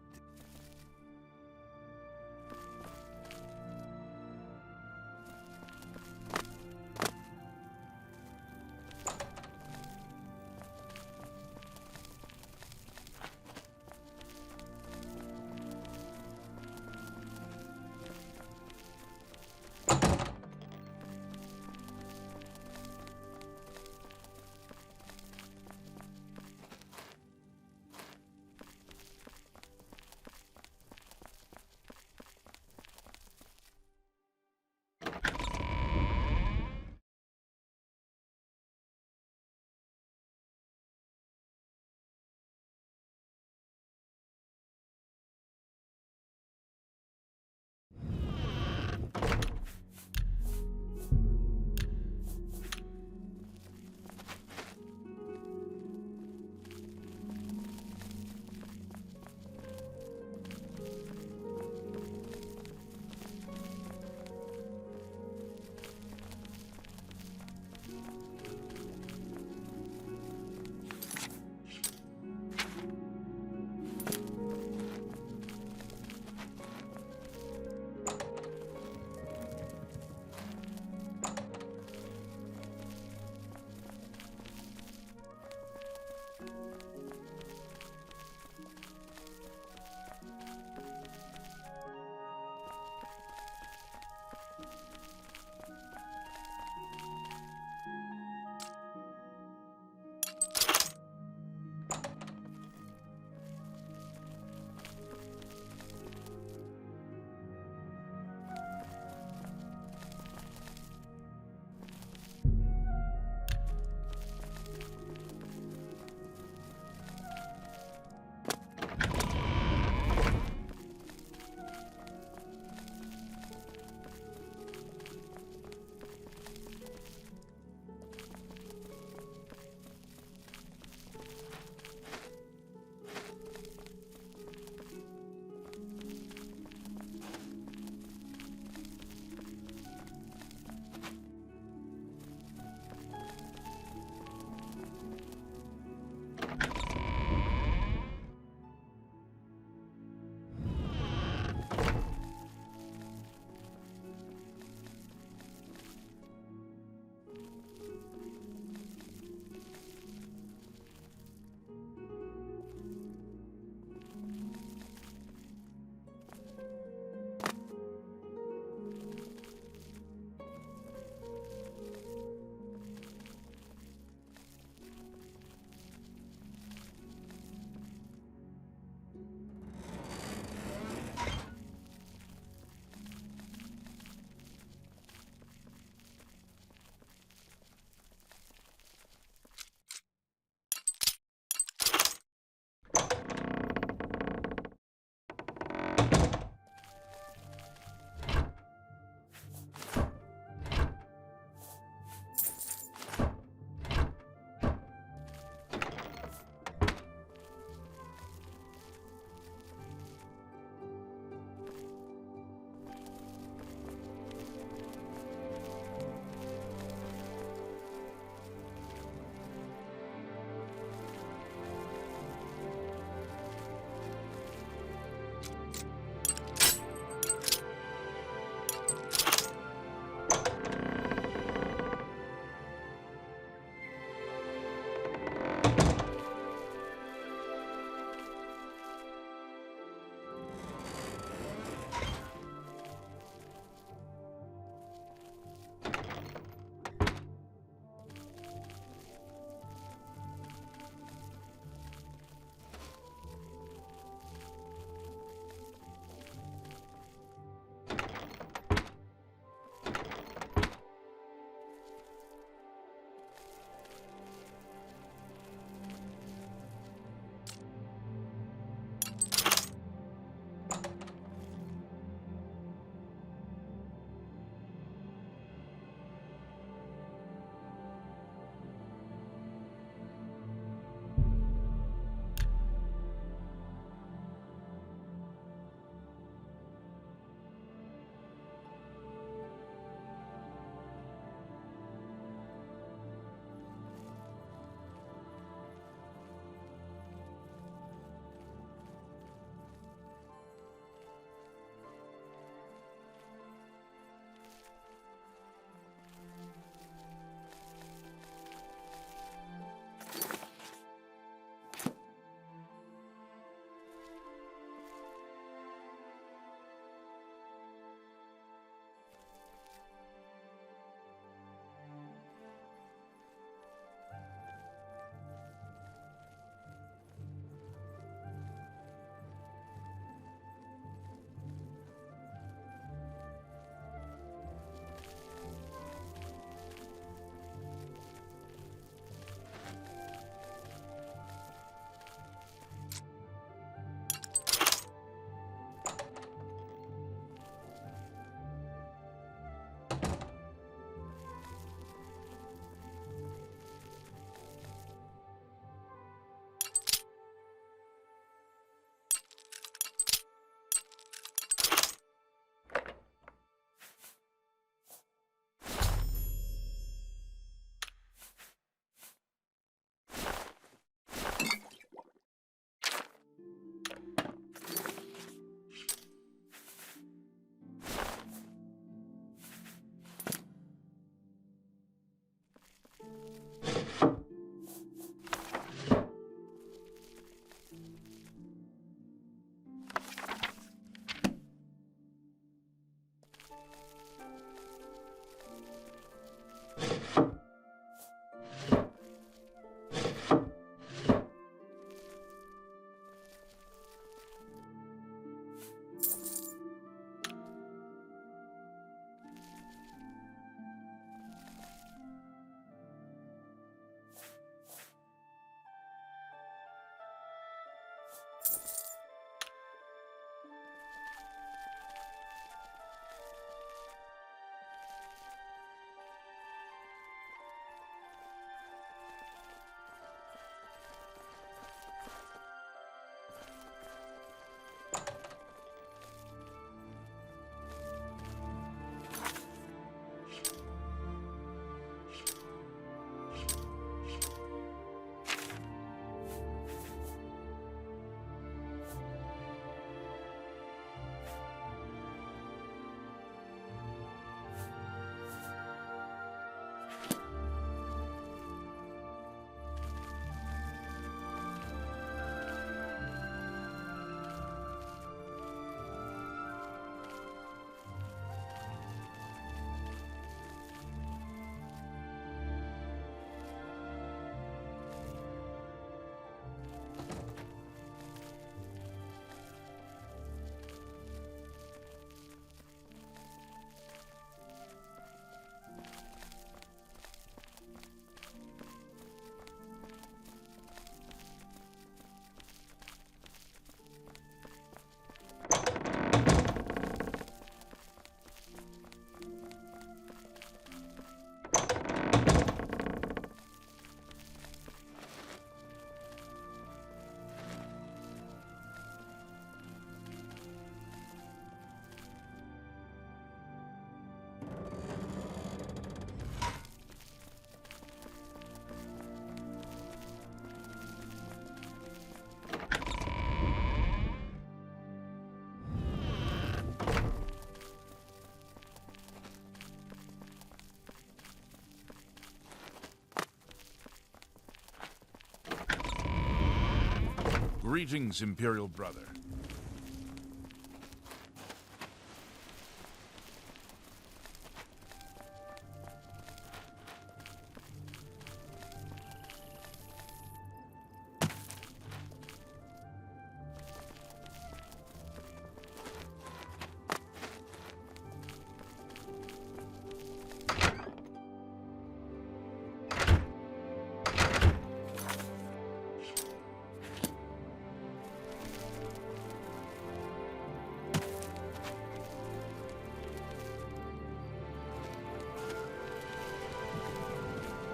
Greetings, Imperial brother.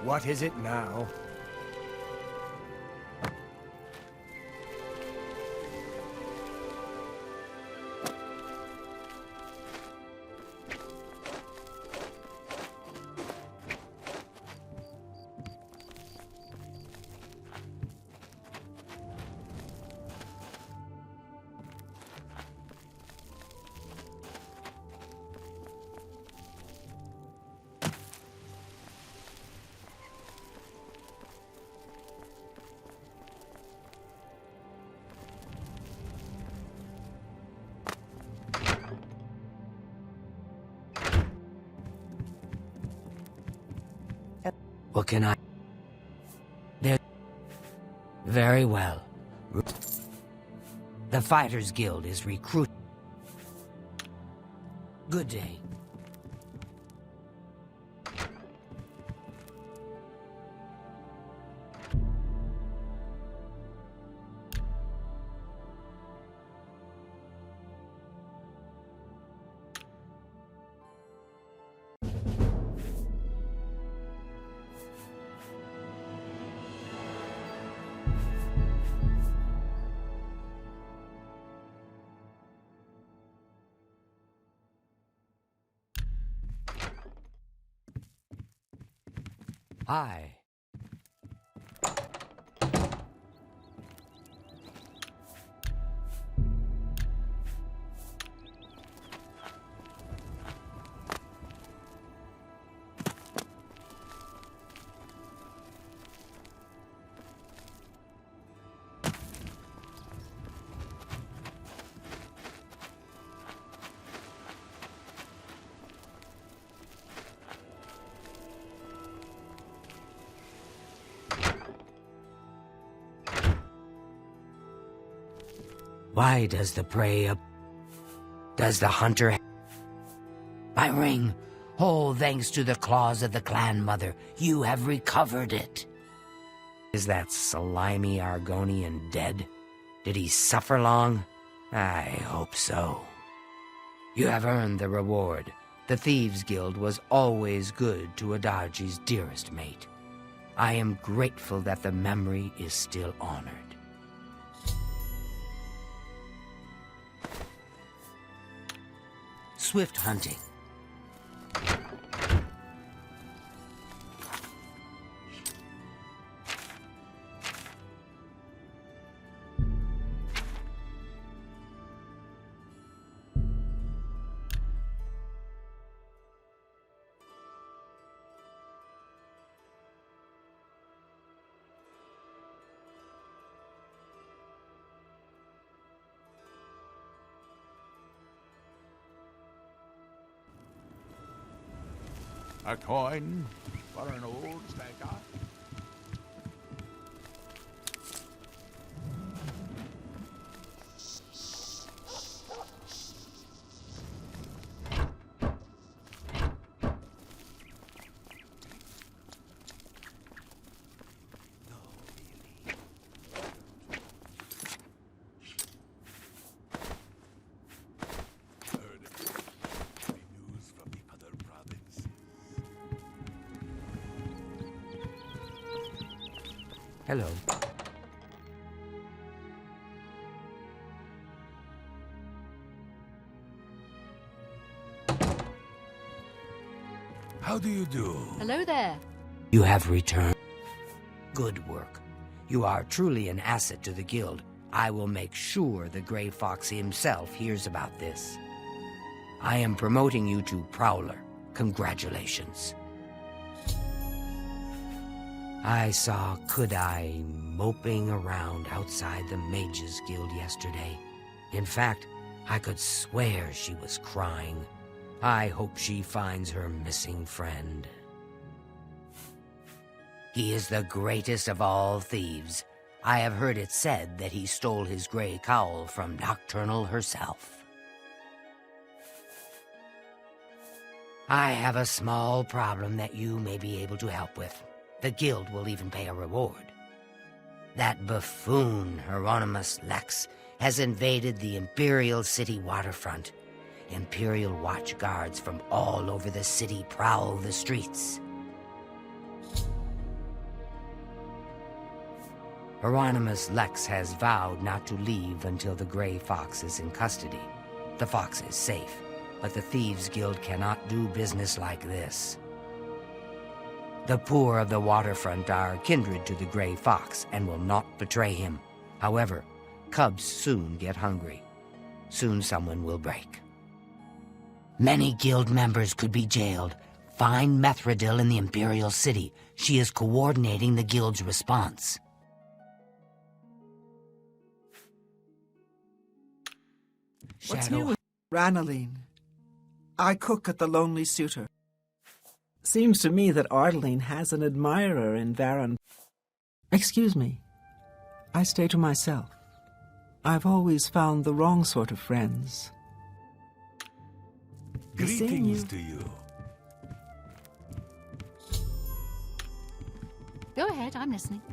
What is it now? What can I... There... Very well. The Fighters Guild is recruiting. Good day. Hi. Why does the prey does the hunter... My ring! Oh, thanks to the claws of the clan mother, you have recovered it. Is that slimy Argonian dead? Did he suffer long? I hope so. You have earned the reward. The Thieves' Guild was always good to Adarji's dearest mate. I am grateful that the memory is still honored. Swift hunting. A coin for an old staker. Hello. How do you do? Hello there. You have returned. Good work. You are truly an asset to the guild. I will make sure the Grey Fox himself hears about this. I am promoting you to Prowler. Congratulations. I saw Kudai moping around outside the Mages Guild yesterday. In fact, I could swear she was crying. I hope she finds her missing friend. He is the greatest of all thieves. I have heard it said that he stole his gray cowl from Nocturnal herself. I have a small problem that you may be able to help with. The guild will even pay a reward. That buffoon, Hieronymus Lex, has invaded the Imperial City waterfront. Imperial watch guards from all over the city prowl the streets. Hieronymus Lex has vowed not to leave until the Gray Fox is in custody. The fox is safe, but the Thieves' Guild cannot do business like this. The poor of the waterfront are kindred to the Gray Fox and will not betray him. However, cubs soon get hungry. Soon someone will break. Many guild members could be jailed. Find Methridil in the Imperial City. She is coordinating the guild's response. What's new with Ranaline? I cook at the Lonely Suitor. Seems to me that Ardeline has an admirer in Varon. Excuse me. I stay to myself. I've always found the wrong sort of friends. Greetings to you. Go ahead, I'm listening.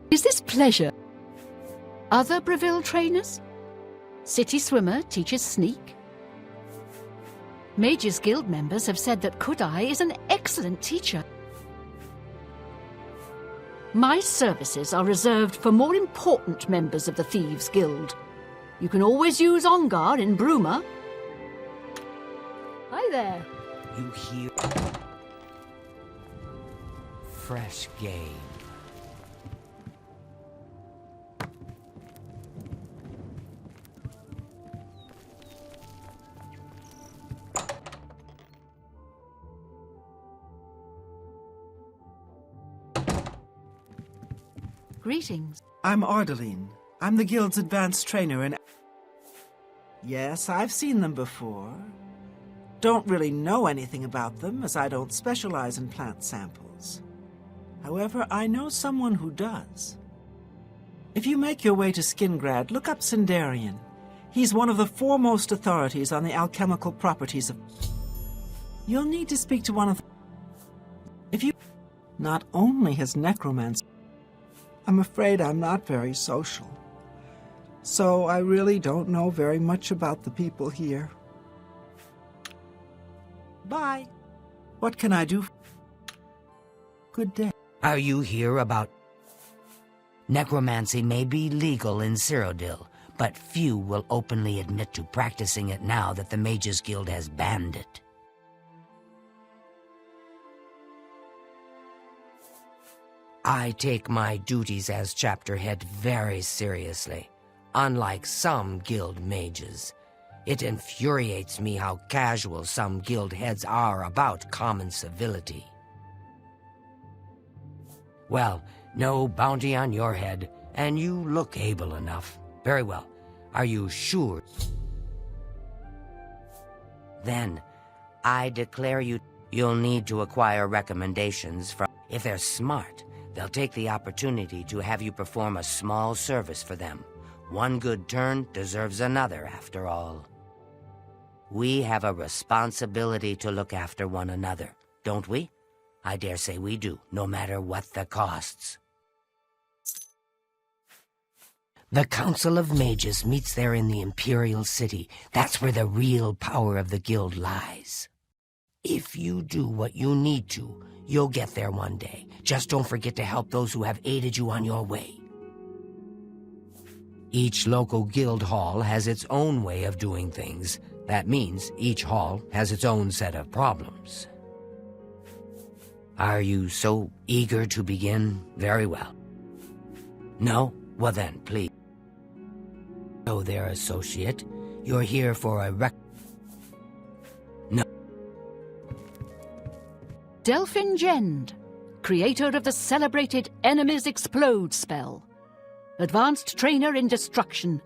Is this pleasure? Other Breville trainers? City Swimmer teaches Sneak? Mages Guild members have said that Kudai is an excellent teacher. My services are reserved for more important members of the Thieves' Guild. You can always use Ongar in Bruma. Hi there. You hear? Fresh game. Greetings. I'm Ardeline. I'm the Guild's advanced trainer in... Yes, I've seen them before. Don't really know anything about them, as I don't specialize in plant samples. However, I know someone who does. If you make your way to Skingrad, look up Sindarian. He's one of the foremost authorities on the alchemical properties of... You'll need to speak to one of... If you... Not only has necromancy... I'm afraid I'm not very social. So I really don't know very much about the people here. Bye. What can I do? Good day. Are you here about... Necromancy may be legal in Cyrodiil, but few will openly admit to practicing it now that the Mages Guild has banned it. I take my duties as chapter head very seriously, unlike some guild mages. It infuriates me how casual some guild heads are about common civility. Well, no bounty on your head, and you look able enough. Very well. Are you sure? Then, I declare you'll need to acquire recommendations from... If they're smart, they'll take the opportunity to have you perform a small service for them. One good turn deserves another, after all. We have a responsibility to look after one another, don't we? I dare say we do, no matter what the costs. The Council of Mages meets there in the Imperial City. That's where the real power of the guild lies. If you do what you need to, you'll get there one day. Just don't forget to help those who have aided you on your way. Each local guild hall has its own way of doing things. That means each hall has its own set of problems. Are you so eager to begin? Very well. No? Well then, please. Oh, there, associate. You're here for a No. Delphin Gend, creator of the celebrated Enemies Explode spell, advanced trainer in destruction,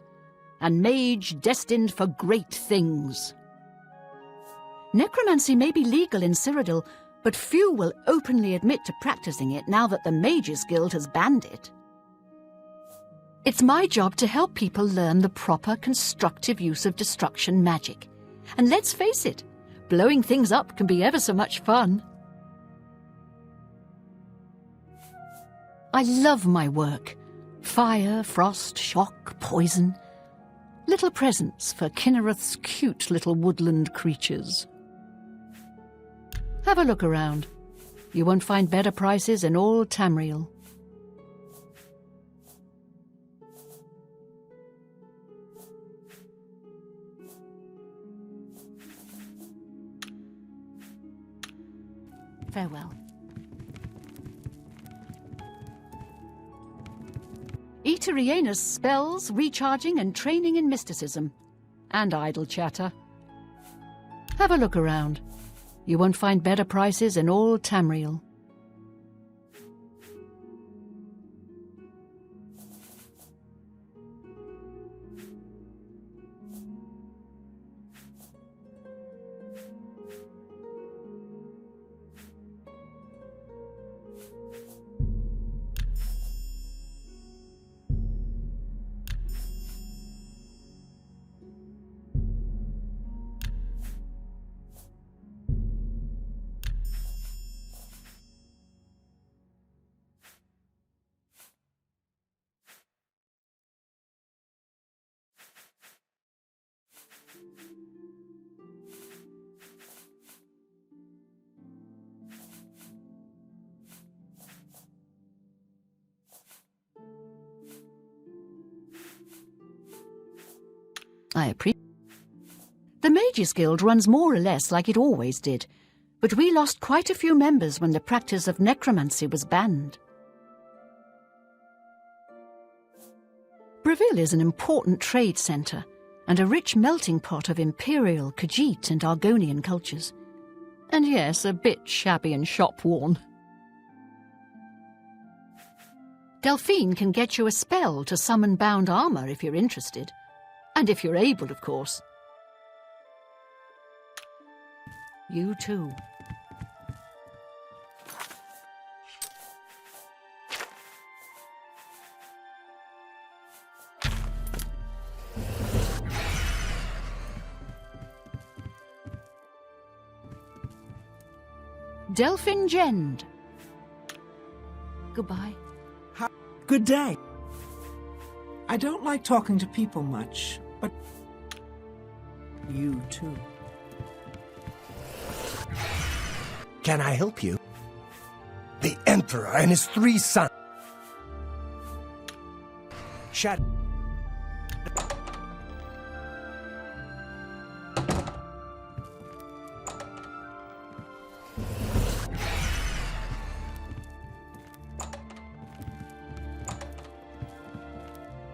and mage destined for great things. Necromancy may be legal in Cyrodiil, but few will openly admit to practicing it now that the Mages Guild has banned it. It's my job to help people learn the proper constructive use of destruction magic. And let's face it, blowing things up can be ever so much fun. I love my work. Fire, frost, shock, poison. Little presents for Kinnereth's cute little woodland creatures. Have a look around. You won't find better prices in all Tamriel. Farewell. Eterianus spells, recharging and training in mysticism. And idle chatter. Have a look around. You won't find better prices in all Tamriel. I appreciate. The Mages Guild runs more or less like it always did, but we lost quite a few members when the practice of necromancy was banned. Breville is an important trade centre and a rich melting pot of Imperial, Khajiit and Argonian cultures. And yes, a bit shabby and shop-worn. Delphine can get you a spell to summon bound armour if you're interested. And if you're able, of course. You too. Delphin Gend. Goodbye. Good day. I don't like talking to people much, but you too. Can I help you? The Emperor and his 3 sons. Shad.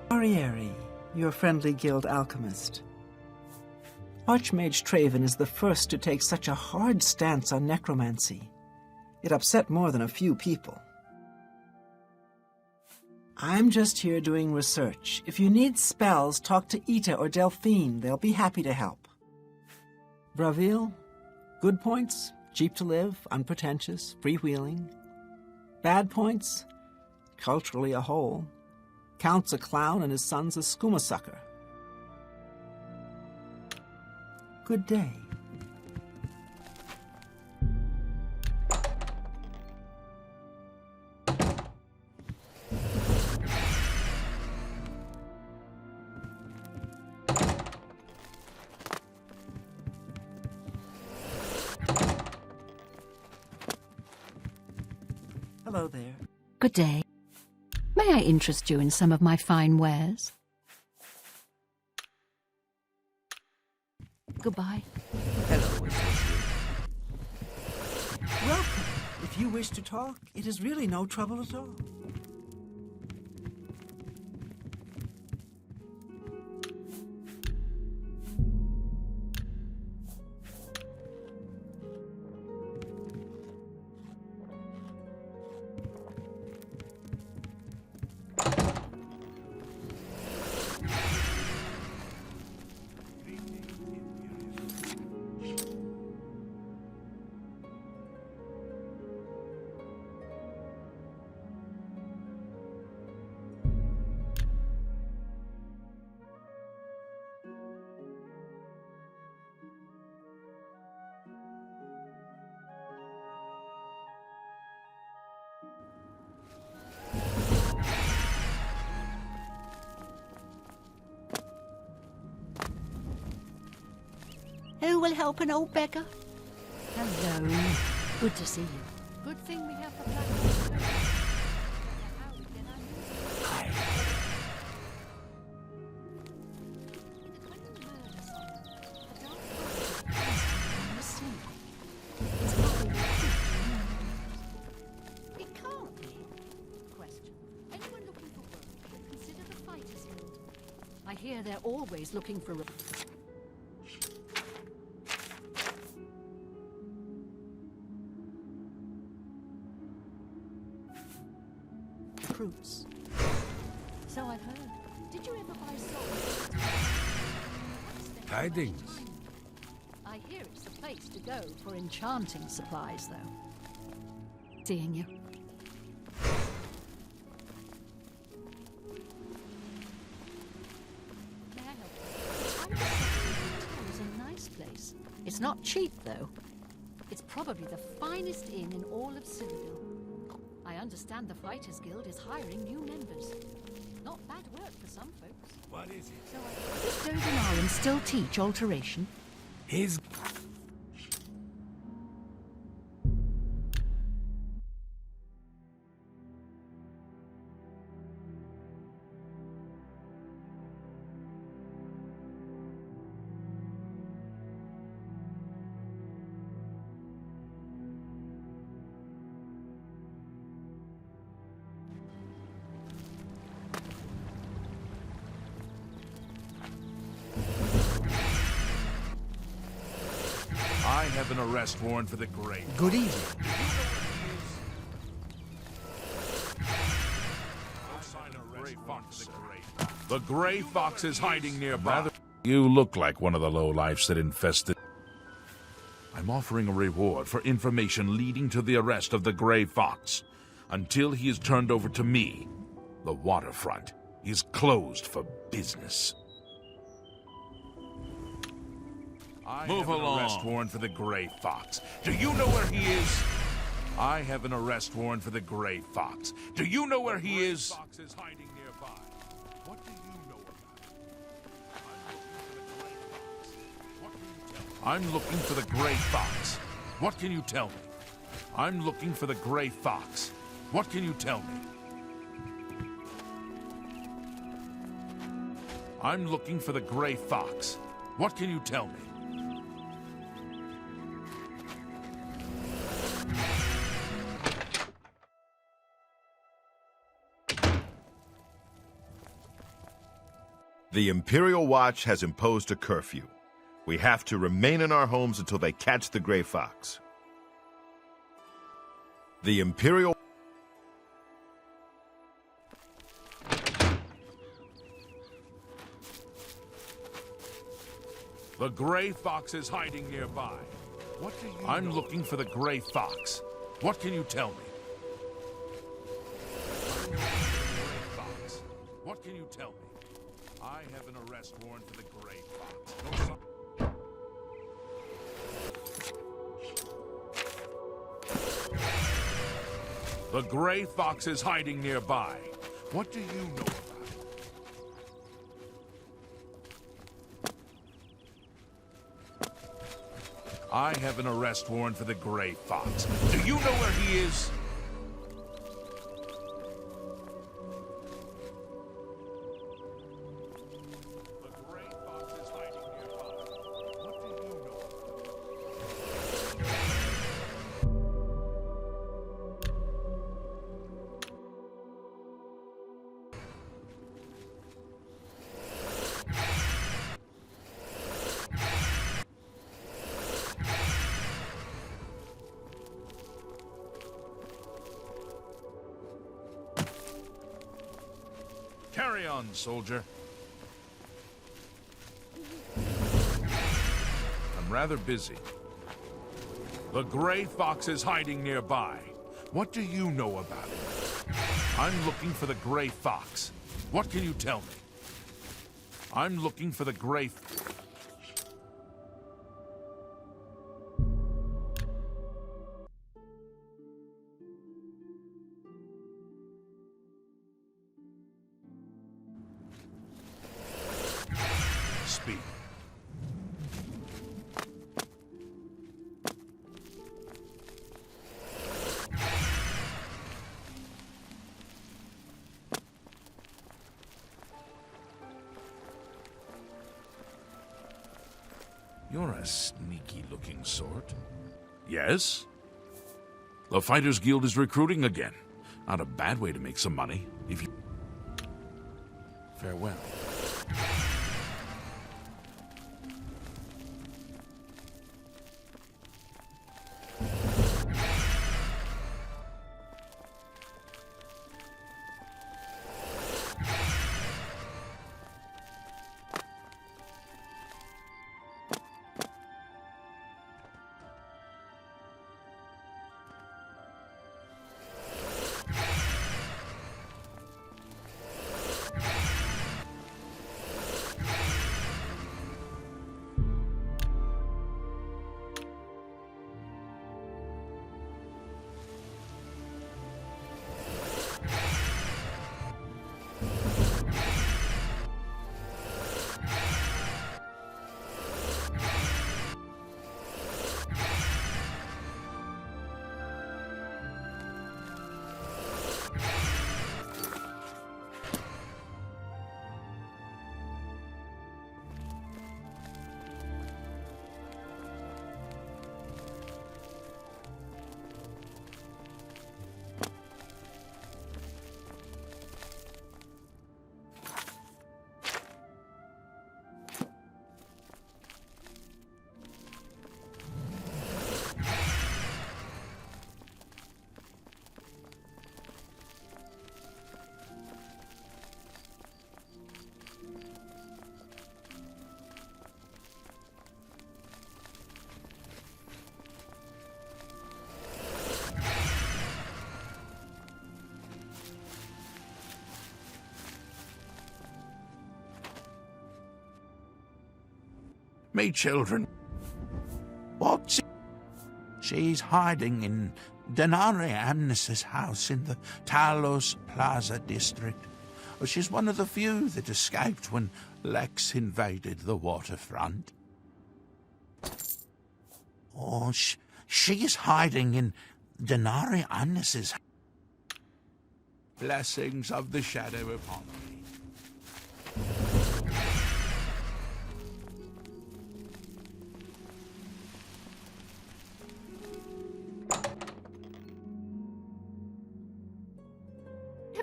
Arieri, your friendly guild alchemist. Archmage Traven is the first to take such a hard stance on necromancy. It upset more than a few people. I'm just here doing research. If you need spells, talk to Ita or Delphine. They'll be happy to help. Braville, good points, cheap to live, unpretentious, freewheeling. Bad points, culturally a hole. Count's a clown and his son's a skooma sucker. Good day. Hello there. Good day. May I interest you in some of my fine wares? Goodbye. Hello. Welcome. If you wish to talk, it is really no trouble at all. Who will help an old beggar? Hello. Good to see you. Good thing we have the black horse. How we get our news. When you murder someone, a dark force on the scene. It's probably the truth. It can't be. Question. Anyone looking for work, consider the Fighters Guild. I hear they're always looking for recruits. So I've heard. Did you ever buy souls? Tidings. I hear it's the place to go for enchanting supplies, though. Seeing you. May I help you? Hotel is a nice place. It's not cheap, though. It's probably the finest inn in all of Citadel. I understand the Fighters Guild is hiring new members. Not bad work for some folks. What is it? So does Doden still teach alteration? His... I have an arrest warrant for the Great. Good evening. The Gray Fox is hiding nearby. You look like one of the lowlifes that infested. I'm offering a reward for information leading to the arrest of the Gray Fox. Until he is turned over to me, the waterfront is closed for business. Move along. Arrest warrant for the Gray Fox. Do you know where he is? I have an arrest warrant for the Gray Fox. Do you know where he is? Fox is hiding nearby. What do you know about it? I'm looking for the Gray Fox. What can you tell me? I'm looking for the Gray Fox. What can you tell me? I'm looking for the Gray Fox. What can you tell me? The Imperial Watch has imposed a curfew. We have to remain in our homes until they catch the Gray Fox. The Imperial... The Gray Fox is hiding nearby. What do you I'm know? Looking for the Gray Fox. What can you tell me? Gray Fox. What can you tell me? I have an arrest warrant for the Gray Fox. The Gray Fox is hiding nearby. What do you know about it? I have an arrest warrant for the Gray Fox. Do you know where he is? Carry on, soldier. I'm rather busy. The Gray Fox is hiding nearby. What do you know about it? I'm looking for the Gray Fox. What can you tell me? I'm looking for the Gray... Speak. You're a sneaky-looking sort. Yes? The Fighters Guild is recruiting again. Not a bad way to make some money, if you... Farewell. Me children. What's it? She's hiding in Denari Amnes's house in the Talos Plaza district. She's one of the few that escaped when Lex invaded the waterfront. Oh, she's hiding in Denari Amnes's... Blessings of the shadow upon me.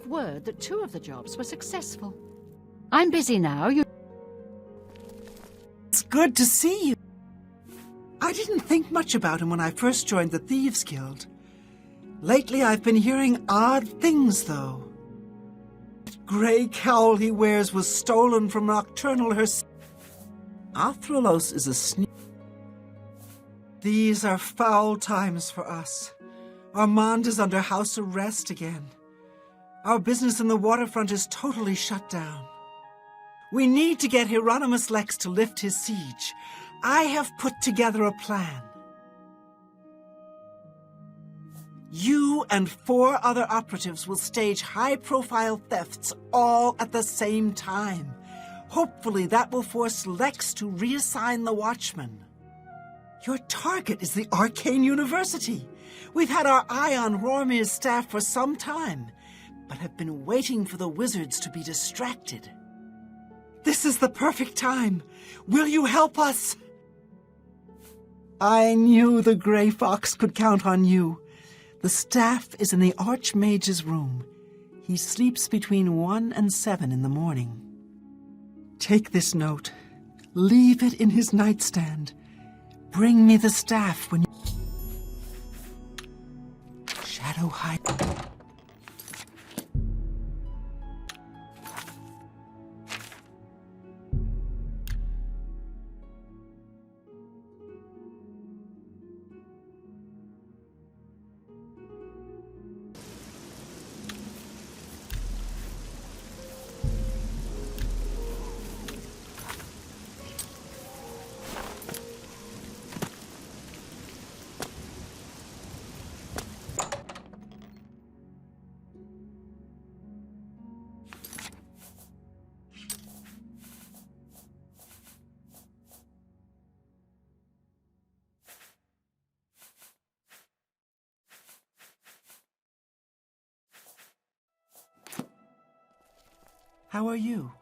Word that 2 of the jobs were successful. I'm busy now. It's good to see you. I didn't think much about him when I first joined the Thieves Guild. Lately I've been hearing odd things, though. The gray cowl he wears was stolen from Nocturnal herself. Athralos is a sneak. These are foul times for us. Armand is under house arrest again. Our business in the waterfront is totally shut down. We need to get Hieronymus Lex to lift his siege. I have put together a plan. You and 4 other operatives will stage high-profile thefts all at the same time. Hopefully that will force Lex to reassign the Watchmen. Your target is the Arcane University. We've had our eye on Rormir's staff for some time, but have been waiting for the wizards to be distracted. This is the perfect time. Will you help us? I knew the Grey Fox could count on you. The staff is in the Archmage's room. He sleeps between 1 and 7 in the morning. Take this note. Leave it in his nightstand. Bring me the staff when you... Shadow hide... How are you?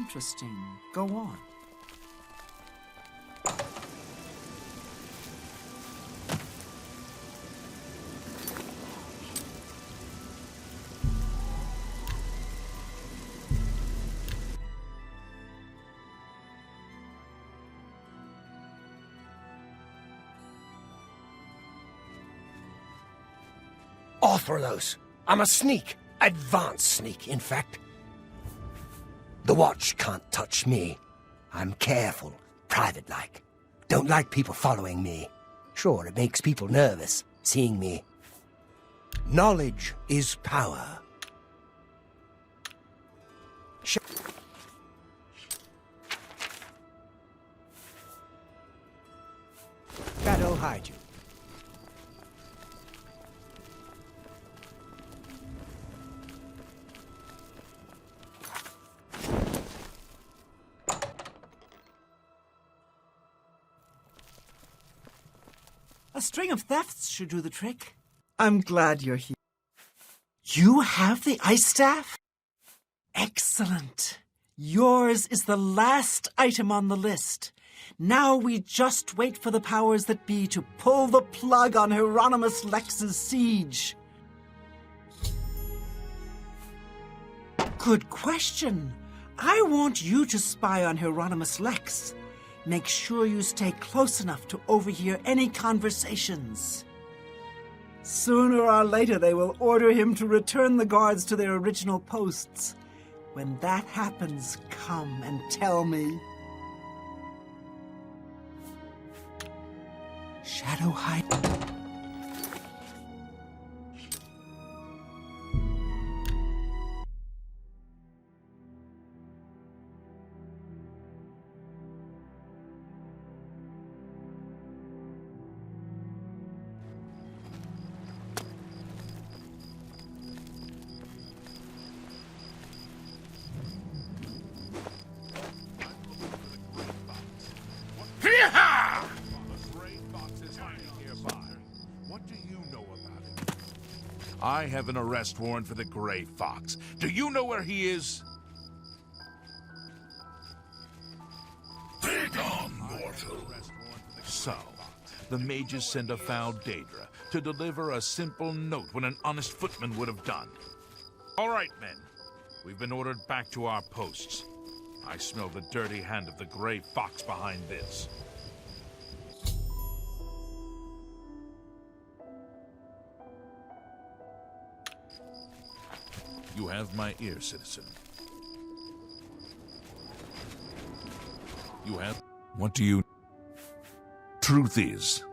interesting. Go on. Orthros, I'm a sneak. Advanced sneak, in fact. The watch can't touch me. I'm careful, private-like. Don't like people following me. Sure, it makes people nervous, seeing me. Knowledge is power. That'll hide you. A string of thefts should do the trick. I'm glad you're here. You have the ice staff? Excellent. Yours is the last item on the list. Now we just wait for the powers that be to pull the plug on Hieronymus Lex's siege. Good question. I want you to spy on Hieronymus Lex. Make sure you stay close enough to overhear any conversations. Sooner or later, they will order him to return the guards to their original posts. When that happens, come and tell me. Shadow hide. I have an arrest warrant for the Gray Fox. Do you know where he is? Begone, mortal. So, the mages send a foul Daedra to deliver a simple note when an honest footman would have done. All right, men. We've been ordered back to our posts. I smell the dirty hand of the Gray Fox behind this. You have my ear, citizen. You have... What do you... Truth is...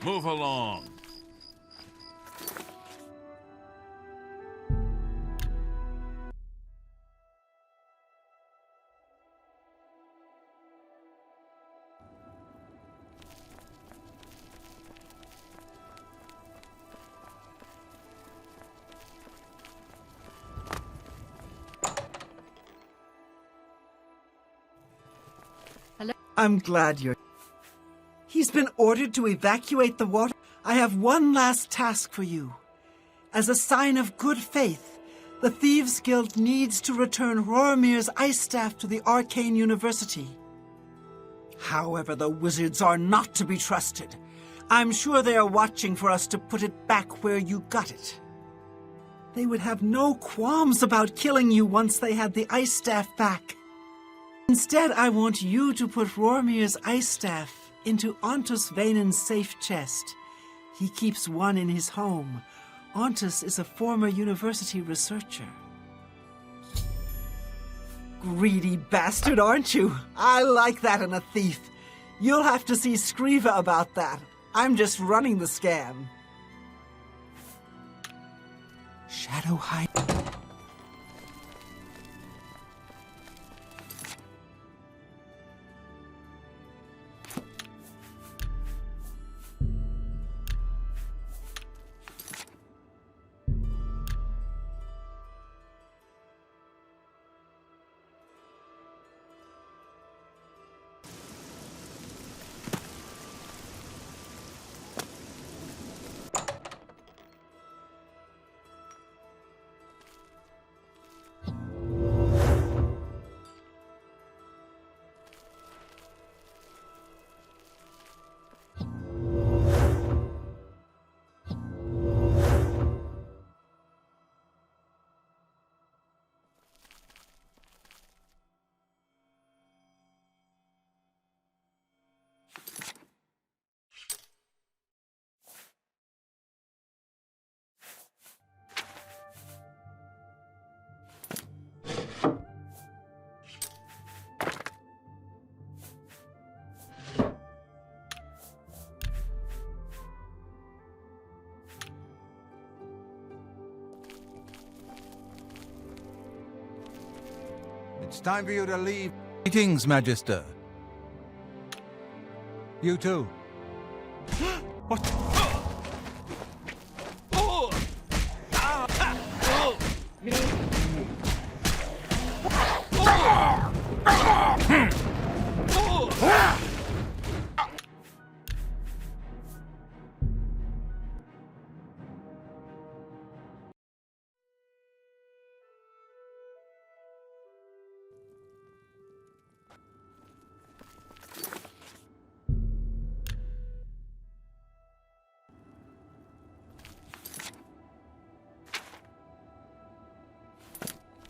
Move along. I'm glad you're... He's been ordered to evacuate the water. I have one last task for you. As a sign of good faith, the Thieves' Guild needs to return Rormir's ice staff to the Arcane University. However, the wizards are not to be trusted. I'm sure they are watching for us to put it back where you got it. They would have no qualms about killing you once they had the ice staff back. Instead, I want you to put Rormir's ice staff into Ontus Vaynon's safe chest. He keeps one in his home. Ontus is a former university researcher. Greedy bastard, aren't you? I like that in a thief. You'll have to see Scriva about that. I'm just running the scam. Shadow hide. It's time for you to leave. Greetings, Magister. You too. What?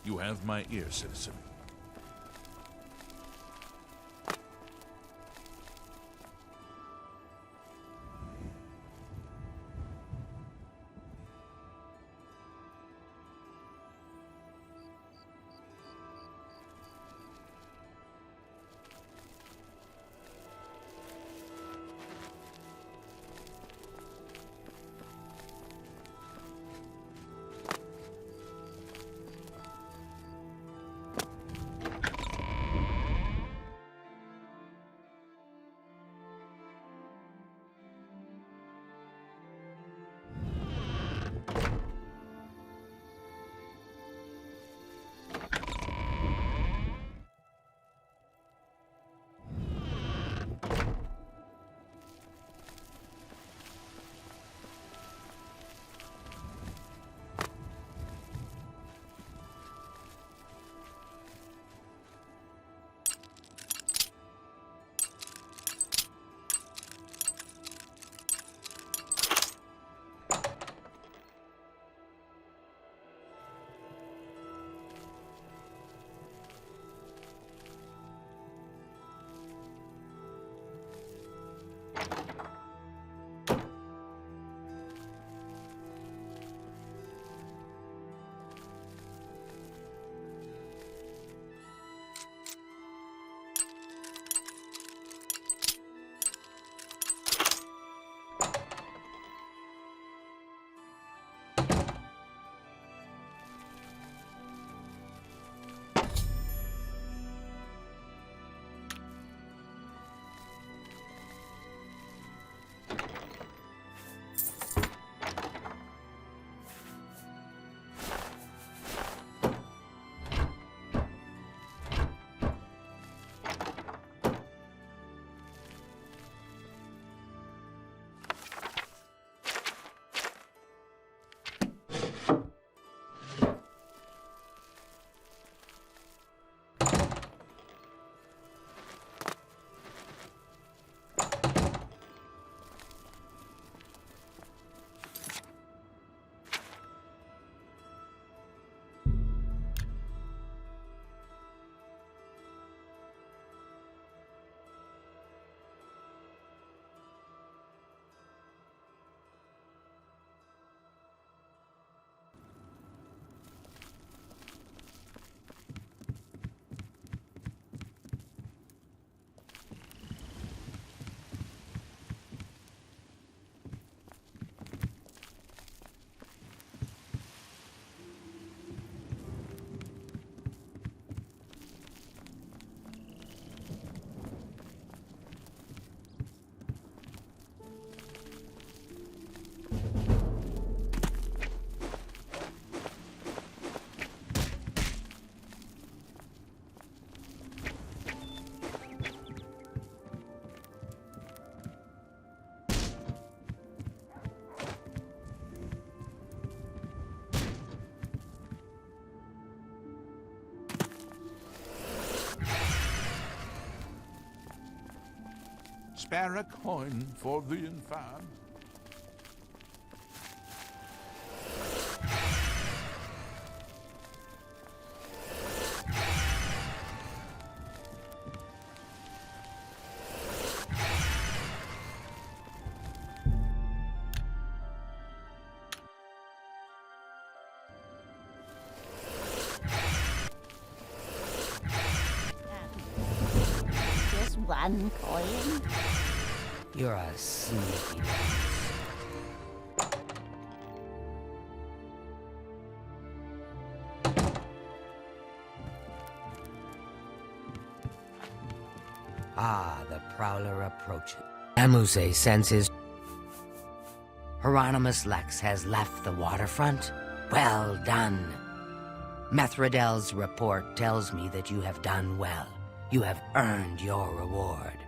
You have my ear, citizen. Spare a coin for the infirm. Just one coin. You're a sneaky one. Ah, the prowler approaches. Amuse sends his... Hieronymus Lex has left the waterfront? Well done. Methredel's report tells me that you have done well. You have earned your reward.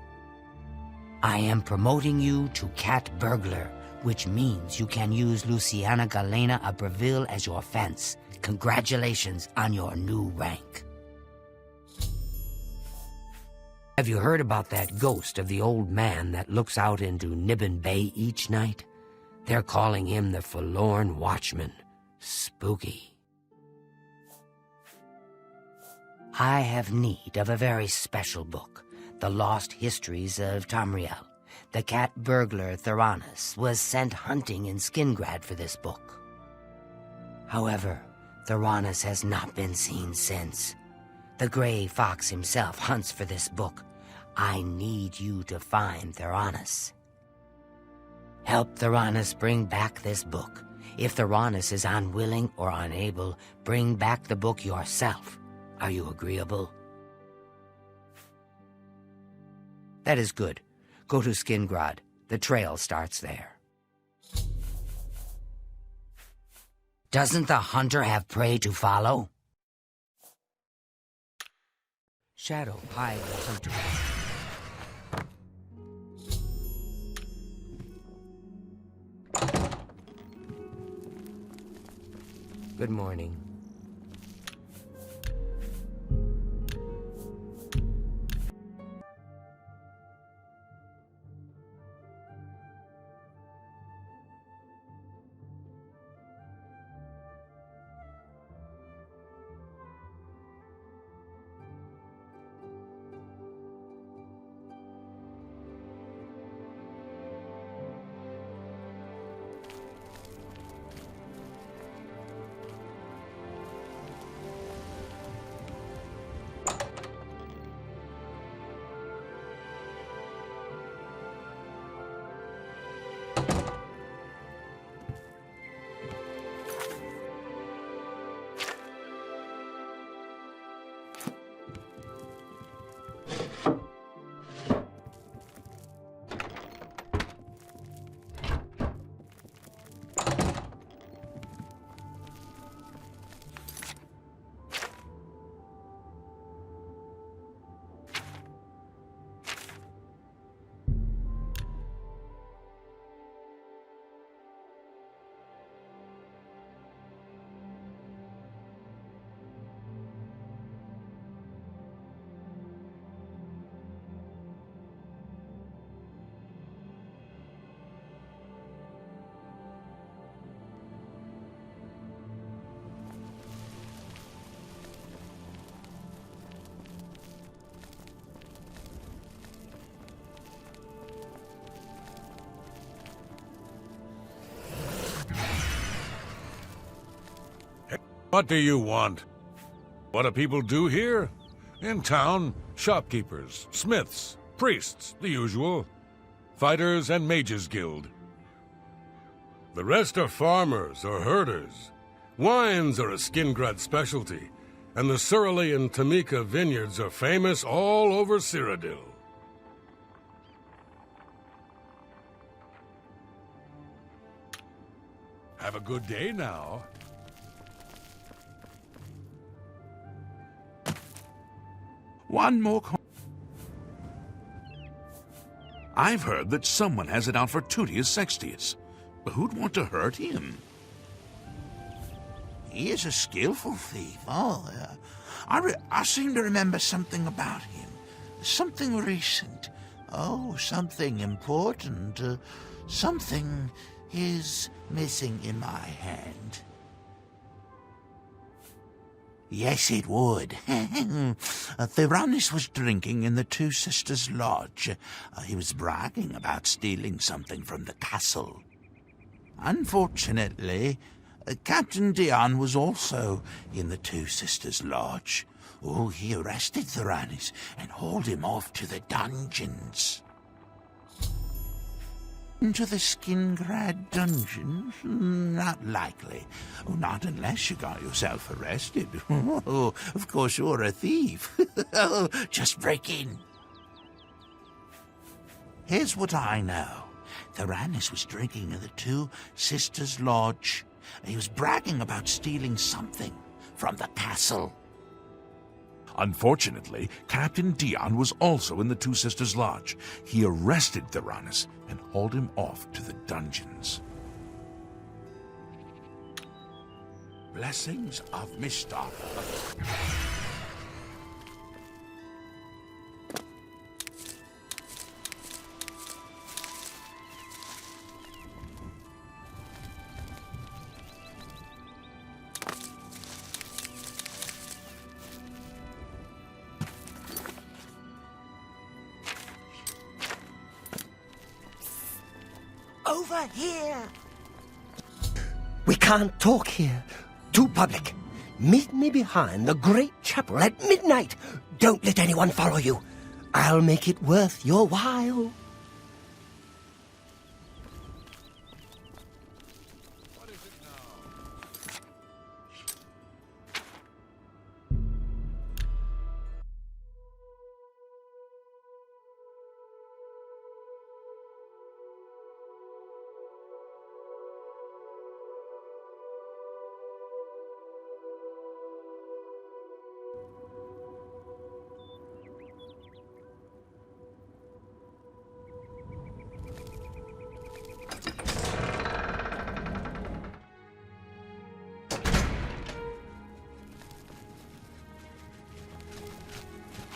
I am promoting you to Cat Burglar, which means you can use Luciana Galena of Breville as your fence. Congratulations on your new rank. Have you heard about that ghost of the old man that looks out into Nibbin Bay each night? They're calling him the Forlorn Watchman. Spooky. I have need of a very special book, The Lost Histories of Tamriel. The cat burglar Theranos was sent hunting in Skingrad for this book. However, Theranos has not been seen since. The Grey Fox himself hunts for this book. I need you to find Theranos. Help Theranos bring back this book. If Theranos is unwilling or unable, bring back the book yourself. Are you agreeable? That is good. Go to Skingrad. The trail starts there. Doesn't the hunter have prey to follow? Shadow hide the hunter. Good morning. What do you want? What do people do here? In town, shopkeepers, smiths, priests, the usual. Fighters and mages guild. The rest are farmers or herders. Wines are a Skingrad specialty, and the Surly and Tamika vineyards are famous all over Cyrodiil. Have a good day now. One more I've heard that someone has it out for Tutius Sextius. But who'd want to hurt him? He is a skillful thief. I seem to remember something about him. Something recent. Oh, something important. Something is missing in my hand. Yes, it would. Theranos was drinking in the Two Sisters' Lodge. He was bragging about stealing something from the castle. Unfortunately, Captain Dion was also in the Two Sisters' Lodge. Oh, he arrested Theranos and hauled him off to the dungeons. Into the Skingrad dungeons? Not likely. Oh, not unless you got yourself arrested. Oh, of course you're a thief. Just break in. Here's what I know. Theranis was drinking at the Two Sisters Lodge. He was bragging about stealing something from the castle. Unfortunately, Captain Dion was also in the Two Sisters Lodge. He arrested Theranis and hauled him off to the dungeons. Blessings of Mr. Over here! We can't talk here. Too public. Meet me behind the great chapel at midnight. Don't let anyone follow you. I'll make it worth your while.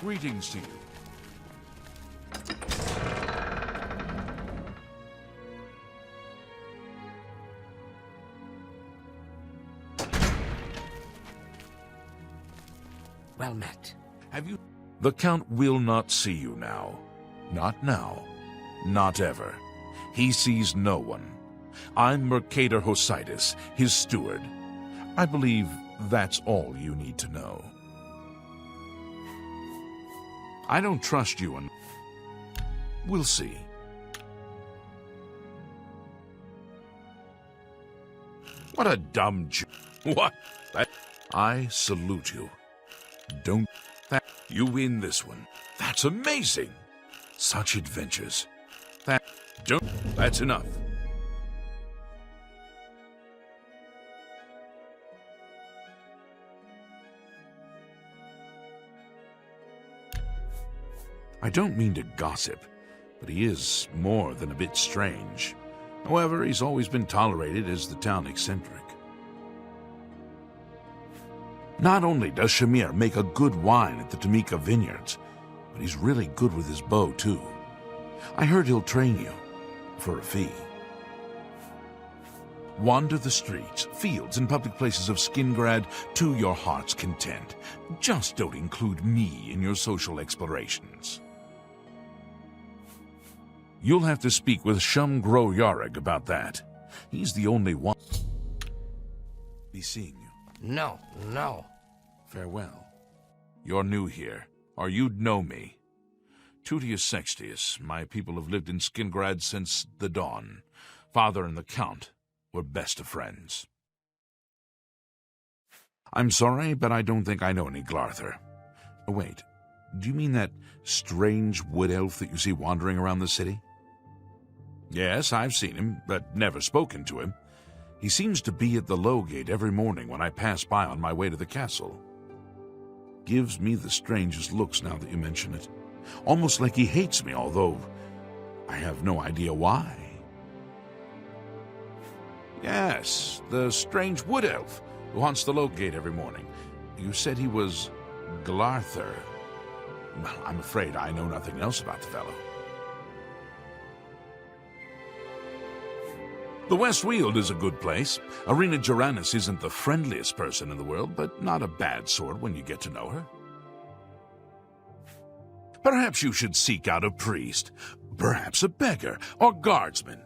Greetings to you. Well met. Have you... The Count will not see you now. Not now. Not ever. He sees no one. I'm Mercator Hositis, his steward. I believe that's all you need to know. I don't trust you, and we'll see. What a dumb What? I salute you. Don't... You win this one. That's amazing. Such adventures. That's enough. I don't mean to gossip, but he is more than a bit strange. However, he's always been tolerated as the town eccentric. Not only does Shamir make a good wine at the Tamika Vineyards, but he's really good with his bow, too. I heard he'll train you, for a fee. Wander the streets, fields, and public places of Skingrad to your heart's content. Just don't include me in your social explorations. You'll have to speak with Shum Gro Yarrig about that. He's the only one. Be seeing you. No, no. Farewell. You're new here, or you'd know me. Tutius Sextius, my people have lived in Skingrad since the dawn. Father and the Count were best of friends. I'm sorry, but I don't think I know any Glarther. Oh, wait, do you mean that strange wood elf that you see wandering around the city? Yes, I've seen him, but never spoken to him. He seems to be at the Low Gate every morning when I pass by on my way to the castle. Gives me the strangest looks now that you mention it. Almost like he hates me, although I have no idea why. Yes, the strange wood elf who haunts the Low Gate every morning. You said he was Glarther. Well, I'm afraid I know nothing else about the fellow. The West Weald is a good place. Arena Jaranis isn't the friendliest person in the world, but not a bad sort when you get to know her. Perhaps you should seek out a priest, perhaps a beggar or guardsman.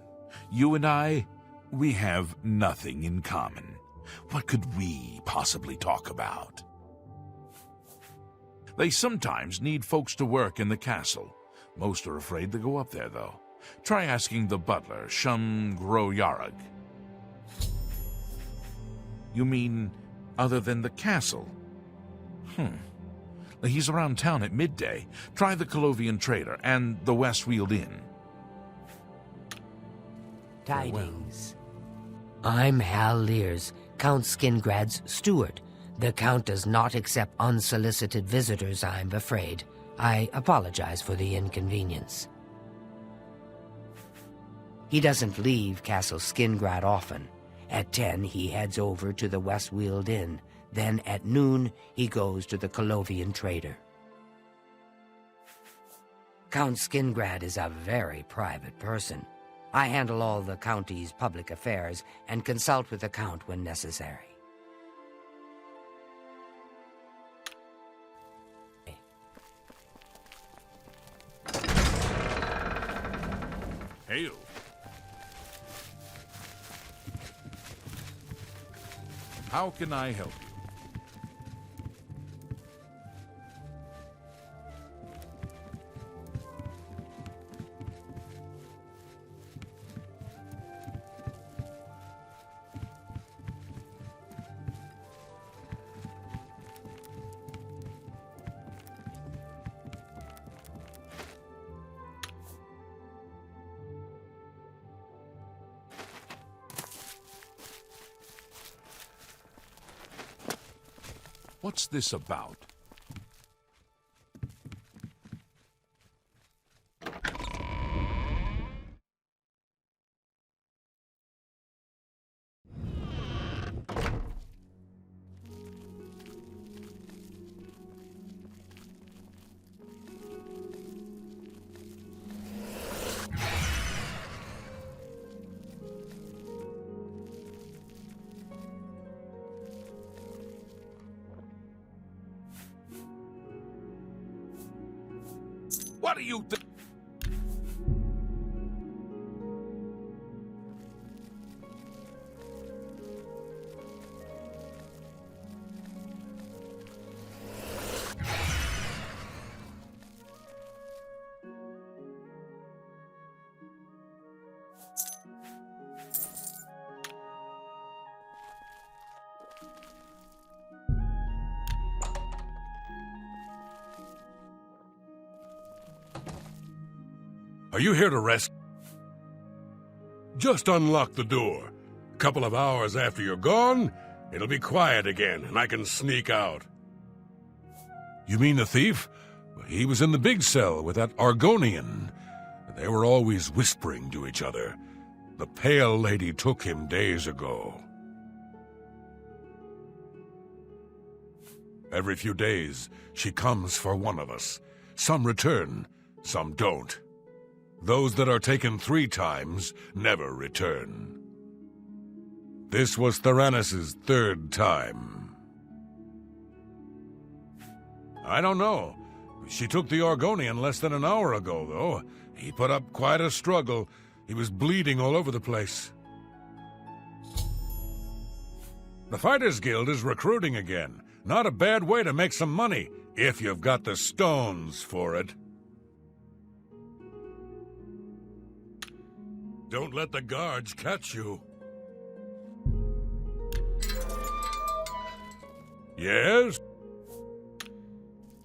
You and I, we have nothing in common. What could we possibly talk about? They sometimes need folks to work in the castle. Most are afraid to go up there, though. Try asking the butler, Shum Gro Yarrig. You mean other than the castle? He's around town at midday. Try the Colovian Trader and the West Weald Inn. tidings. I'm Hal Lears, Count Skingrad's steward. The Count does not accept unsolicited visitors, I'm afraid. I apologize for the inconvenience. He doesn't leave Castle Skingrad often. At 10, he heads over to the Westweald Inn. Then at noon, he goes to the Colovian Trader. Count Skingrad is a very private person. I handle all the county's public affairs and consult with the Count when necessary. Hail. How can I help you? What's this about? What do you think? Are you here to rest? Just unlock the door. A couple of hours after you're gone, it'll be quiet again, and I can sneak out. You mean the thief? He was in the big cell with that Argonian. They were always whispering to each other. The Pale Lady took him days ago. Every few days, she comes for one of us. Some return, some don't. Those that are taken 3 times never return. This was Theranos' 3rd time. I don't know. She took the Argonian less than an hour ago, though. He put up quite a struggle. He was bleeding all over the place. The Fighters Guild is recruiting again. Not a bad way to make some money, if you've got the stones for it. Don't let the guards catch you. Yes?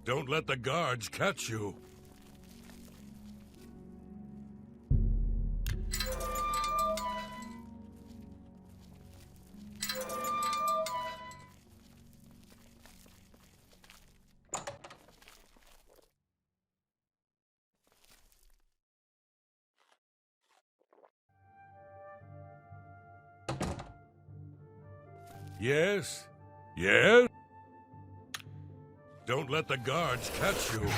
Don't let the guards catch you. Yes? Yes? Don't let the guards catch you.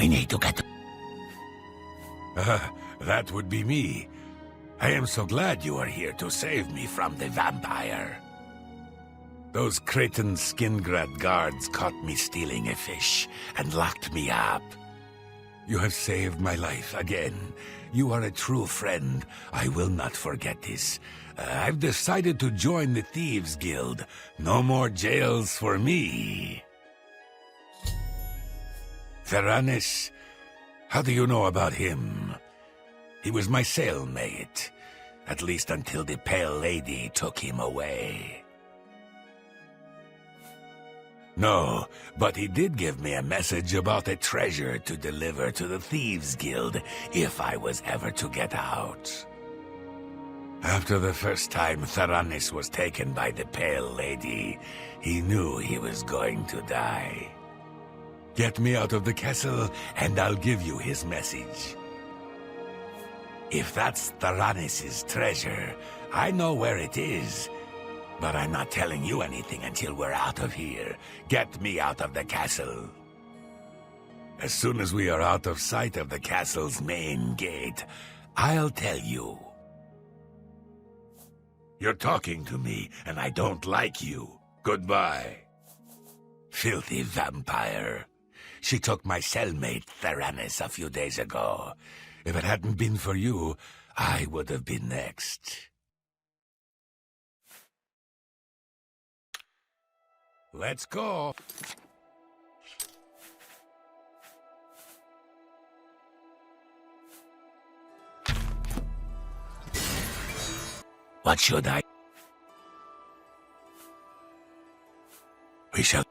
We need to get... That would be me. I am so glad you are here to save me from the vampire. Those Cretan Skingrad guards caught me stealing a fish and locked me up. You have saved my life again. You are a true friend. I will not forget this. I've decided to join the Thieves Guild. No more jails for me. Theranis, how do you know about him? He was my cellmate, at least until the Pale Lady took him away. No, but he did give me a message about a treasure to deliver to the Thieves Guild if I was ever to get out. After the first time Theranis was taken by the Pale Lady, he knew he was going to die. Get me out of the castle, and I'll give you his message. If that's Theranis' treasure, I know where it is. But I'm not telling you anything until we're out of here. Get me out of the castle. As soon as we are out of sight of the castle's main gate, I'll tell you. You're talking to me, and I don't like you. Goodbye. Filthy vampire. She took my cellmate, Theranis, a few days ago. If it hadn't been for you, I would have been next. Let's go. What should I? We shall...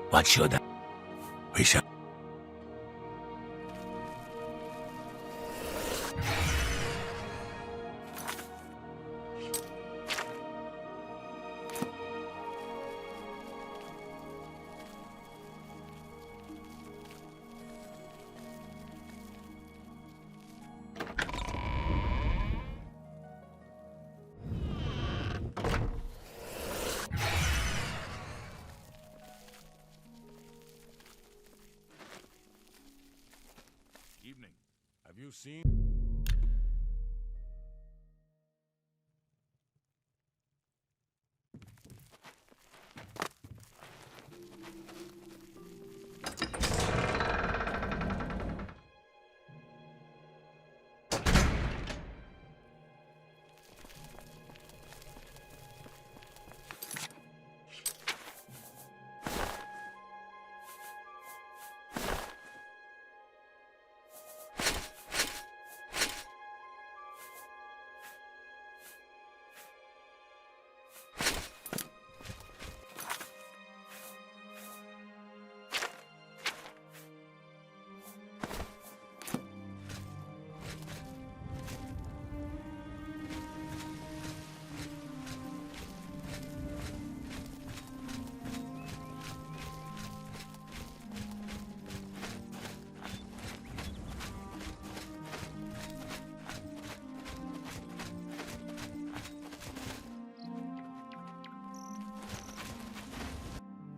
What should I? We shall. Evening. Have you seen?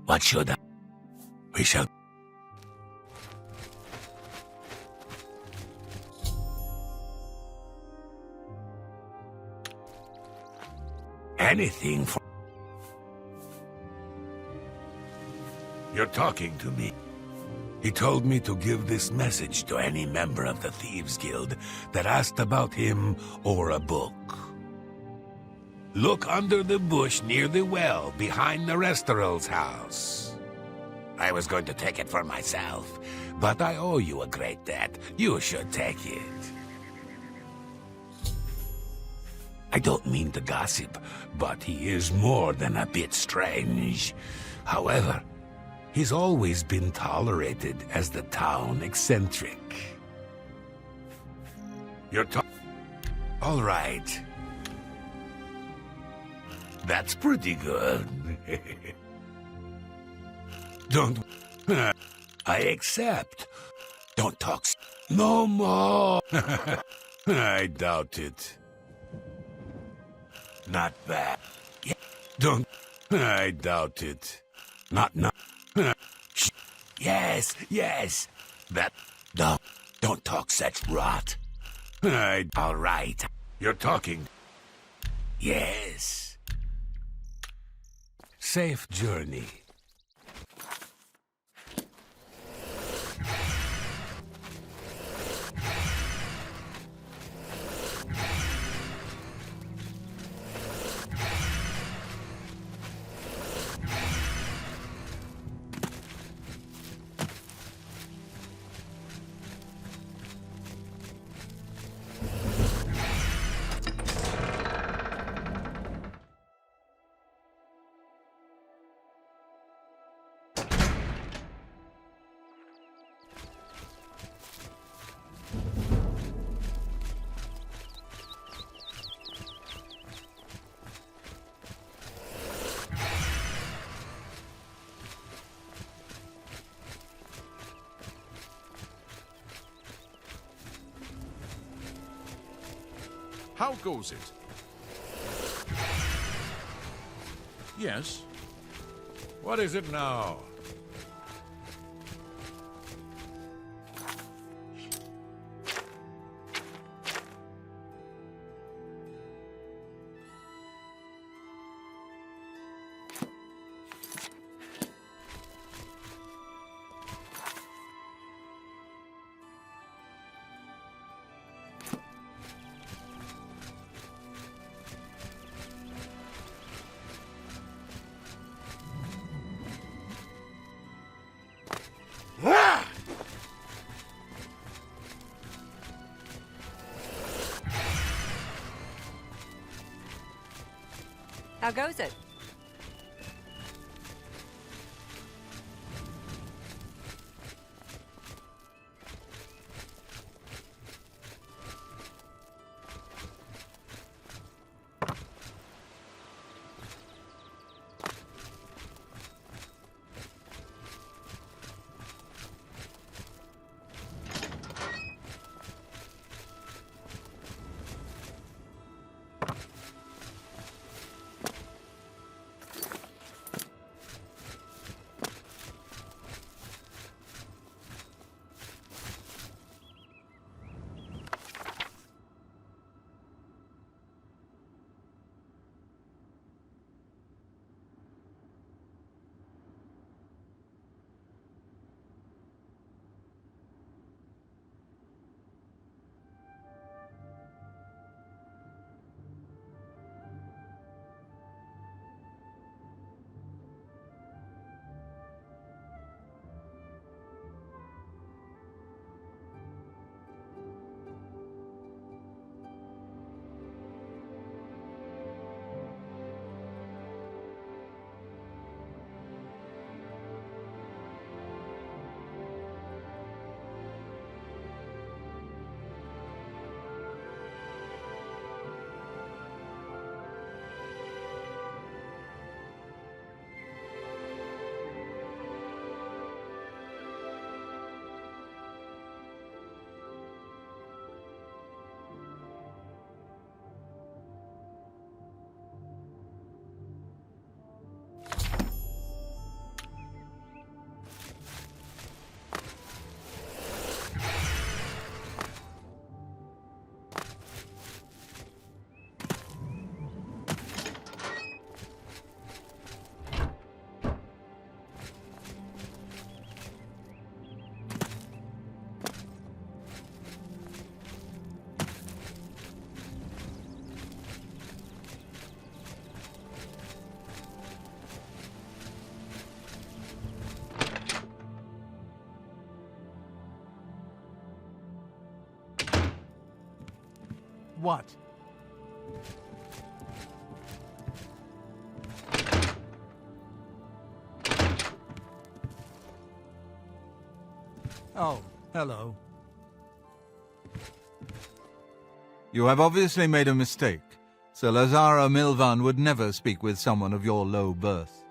What should I? We shall. Anything for. You're talking to me. He told me to give this message to any member of the Thieves Guild that asked about him or a book. Look under the bush near the well behind the Restoral's house. I was going to take it for myself, but I owe you a great debt. You should take it. I don't mean to gossip, but he is more than a bit strange. However, he's always been tolerated as the town eccentric. You're all right. That's pretty good. Don't... I accept. Don't talk no more. I doubt it. Not bad. Yeah. Don't... I doubt it. Not... Yes, yes. That... Don't talk such rot. All right. You're talking. Yes. Safe journey. How goes it? Yes. What is it now? How goes it? What? Oh, hello. You have obviously made a mistake. Sir Lazara Milvan would never speak with someone of your low birth.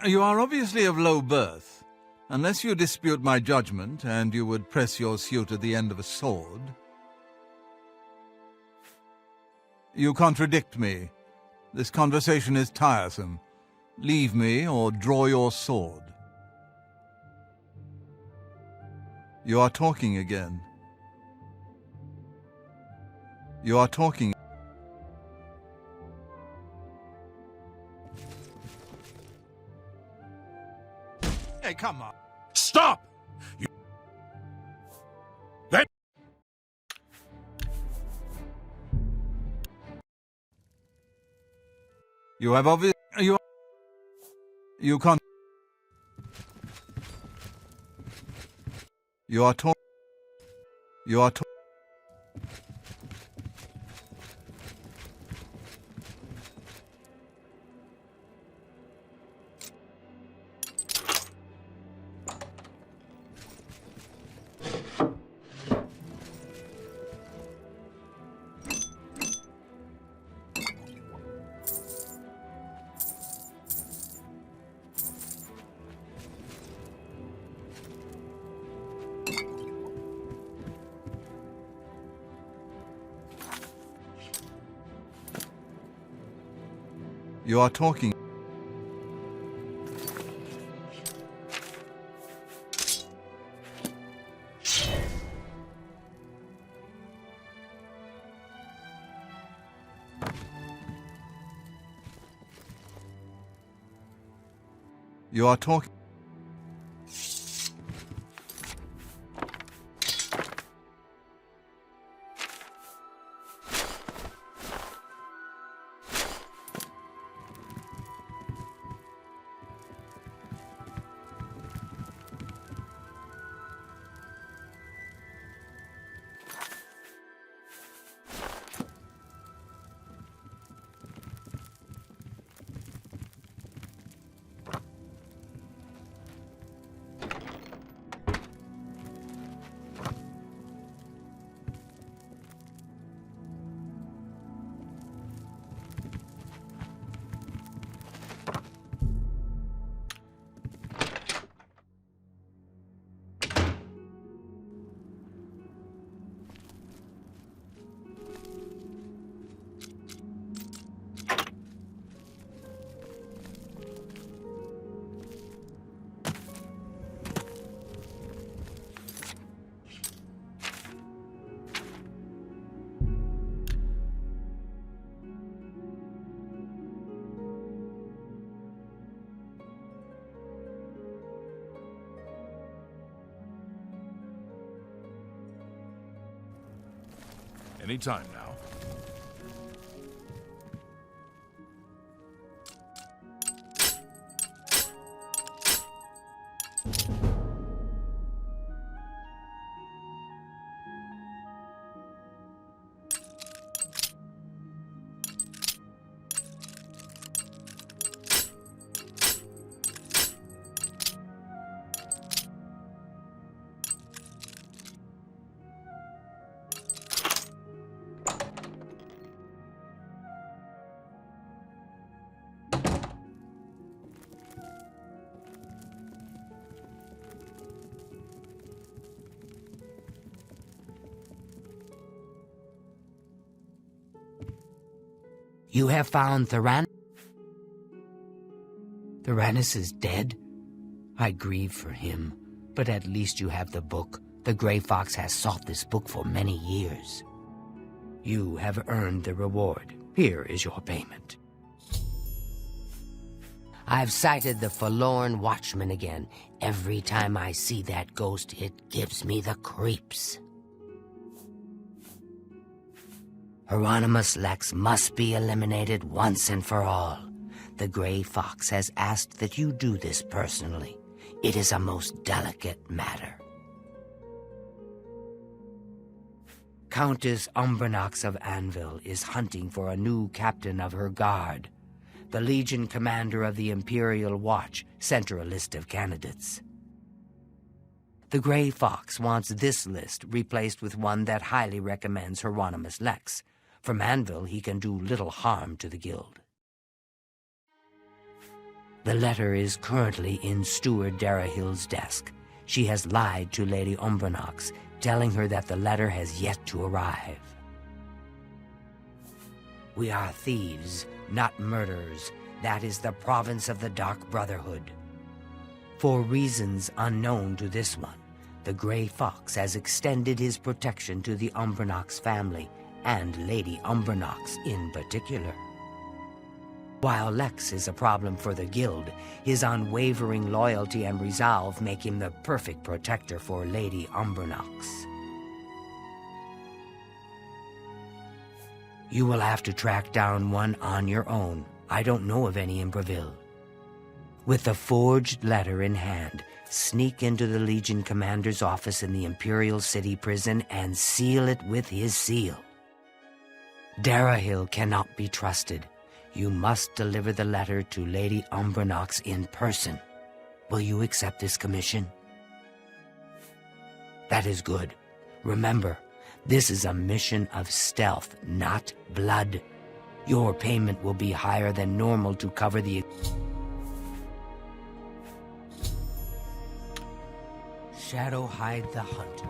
You are obviously of low birth. Unless you dispute my judgment, and you would press your suit at the end of a sword. You contradict me. This conversation is tiresome. Leave me, or draw your sword. You are talking again. You are talking. Hey, come on. Stop! You... That... You have obviously... You can't... You are talking... You are talking... You are talking. You are talking. Anytime now. You have found Theranos is dead? I grieve for him, but at least you have the book. The Grey Fox has sought this book for many years. You have earned the reward. Here is your payment. I've sighted the Forlorn Watchman again. Every time I see that ghost, it gives me the creeps. Hieronymus Lex must be eliminated once and for all. The Grey Fox has asked that you do this personally. It is a most delicate matter. Countess Umbernox of Anvil is hunting for a new captain of her guard. The Legion commander of the Imperial Watch sent her a list of candidates. The Grey Fox wants this list replaced with one that highly recommends Hieronymus Lex. From Anvil, he can do little harm to the guild. The letter is currently in Steward Darahill's desk. She has lied to Lady Umbernox, telling her that the letter has yet to arrive. We are thieves, not murderers. That is the province of the Dark Brotherhood. For reasons unknown to this one, the Grey Fox has extended his protection to the Umbernox family, and Lady Umbernox in particular. While Lex is a problem for the guild, his unwavering loyalty and resolve make him the perfect protector for Lady Umbernox. You will have to track down one on your own. I don't know of any in Breville. With the forged letter in hand, sneak into the Legion commander's office in the Imperial City prison and seal it with his seal. Darahill cannot be trusted. You must deliver the letter to Lady Umbernox in person. Will you accept this commission? That is good. Remember, this is a mission of stealth, not blood. Your payment will be higher than normal to cover the... Shadow hide the hunter.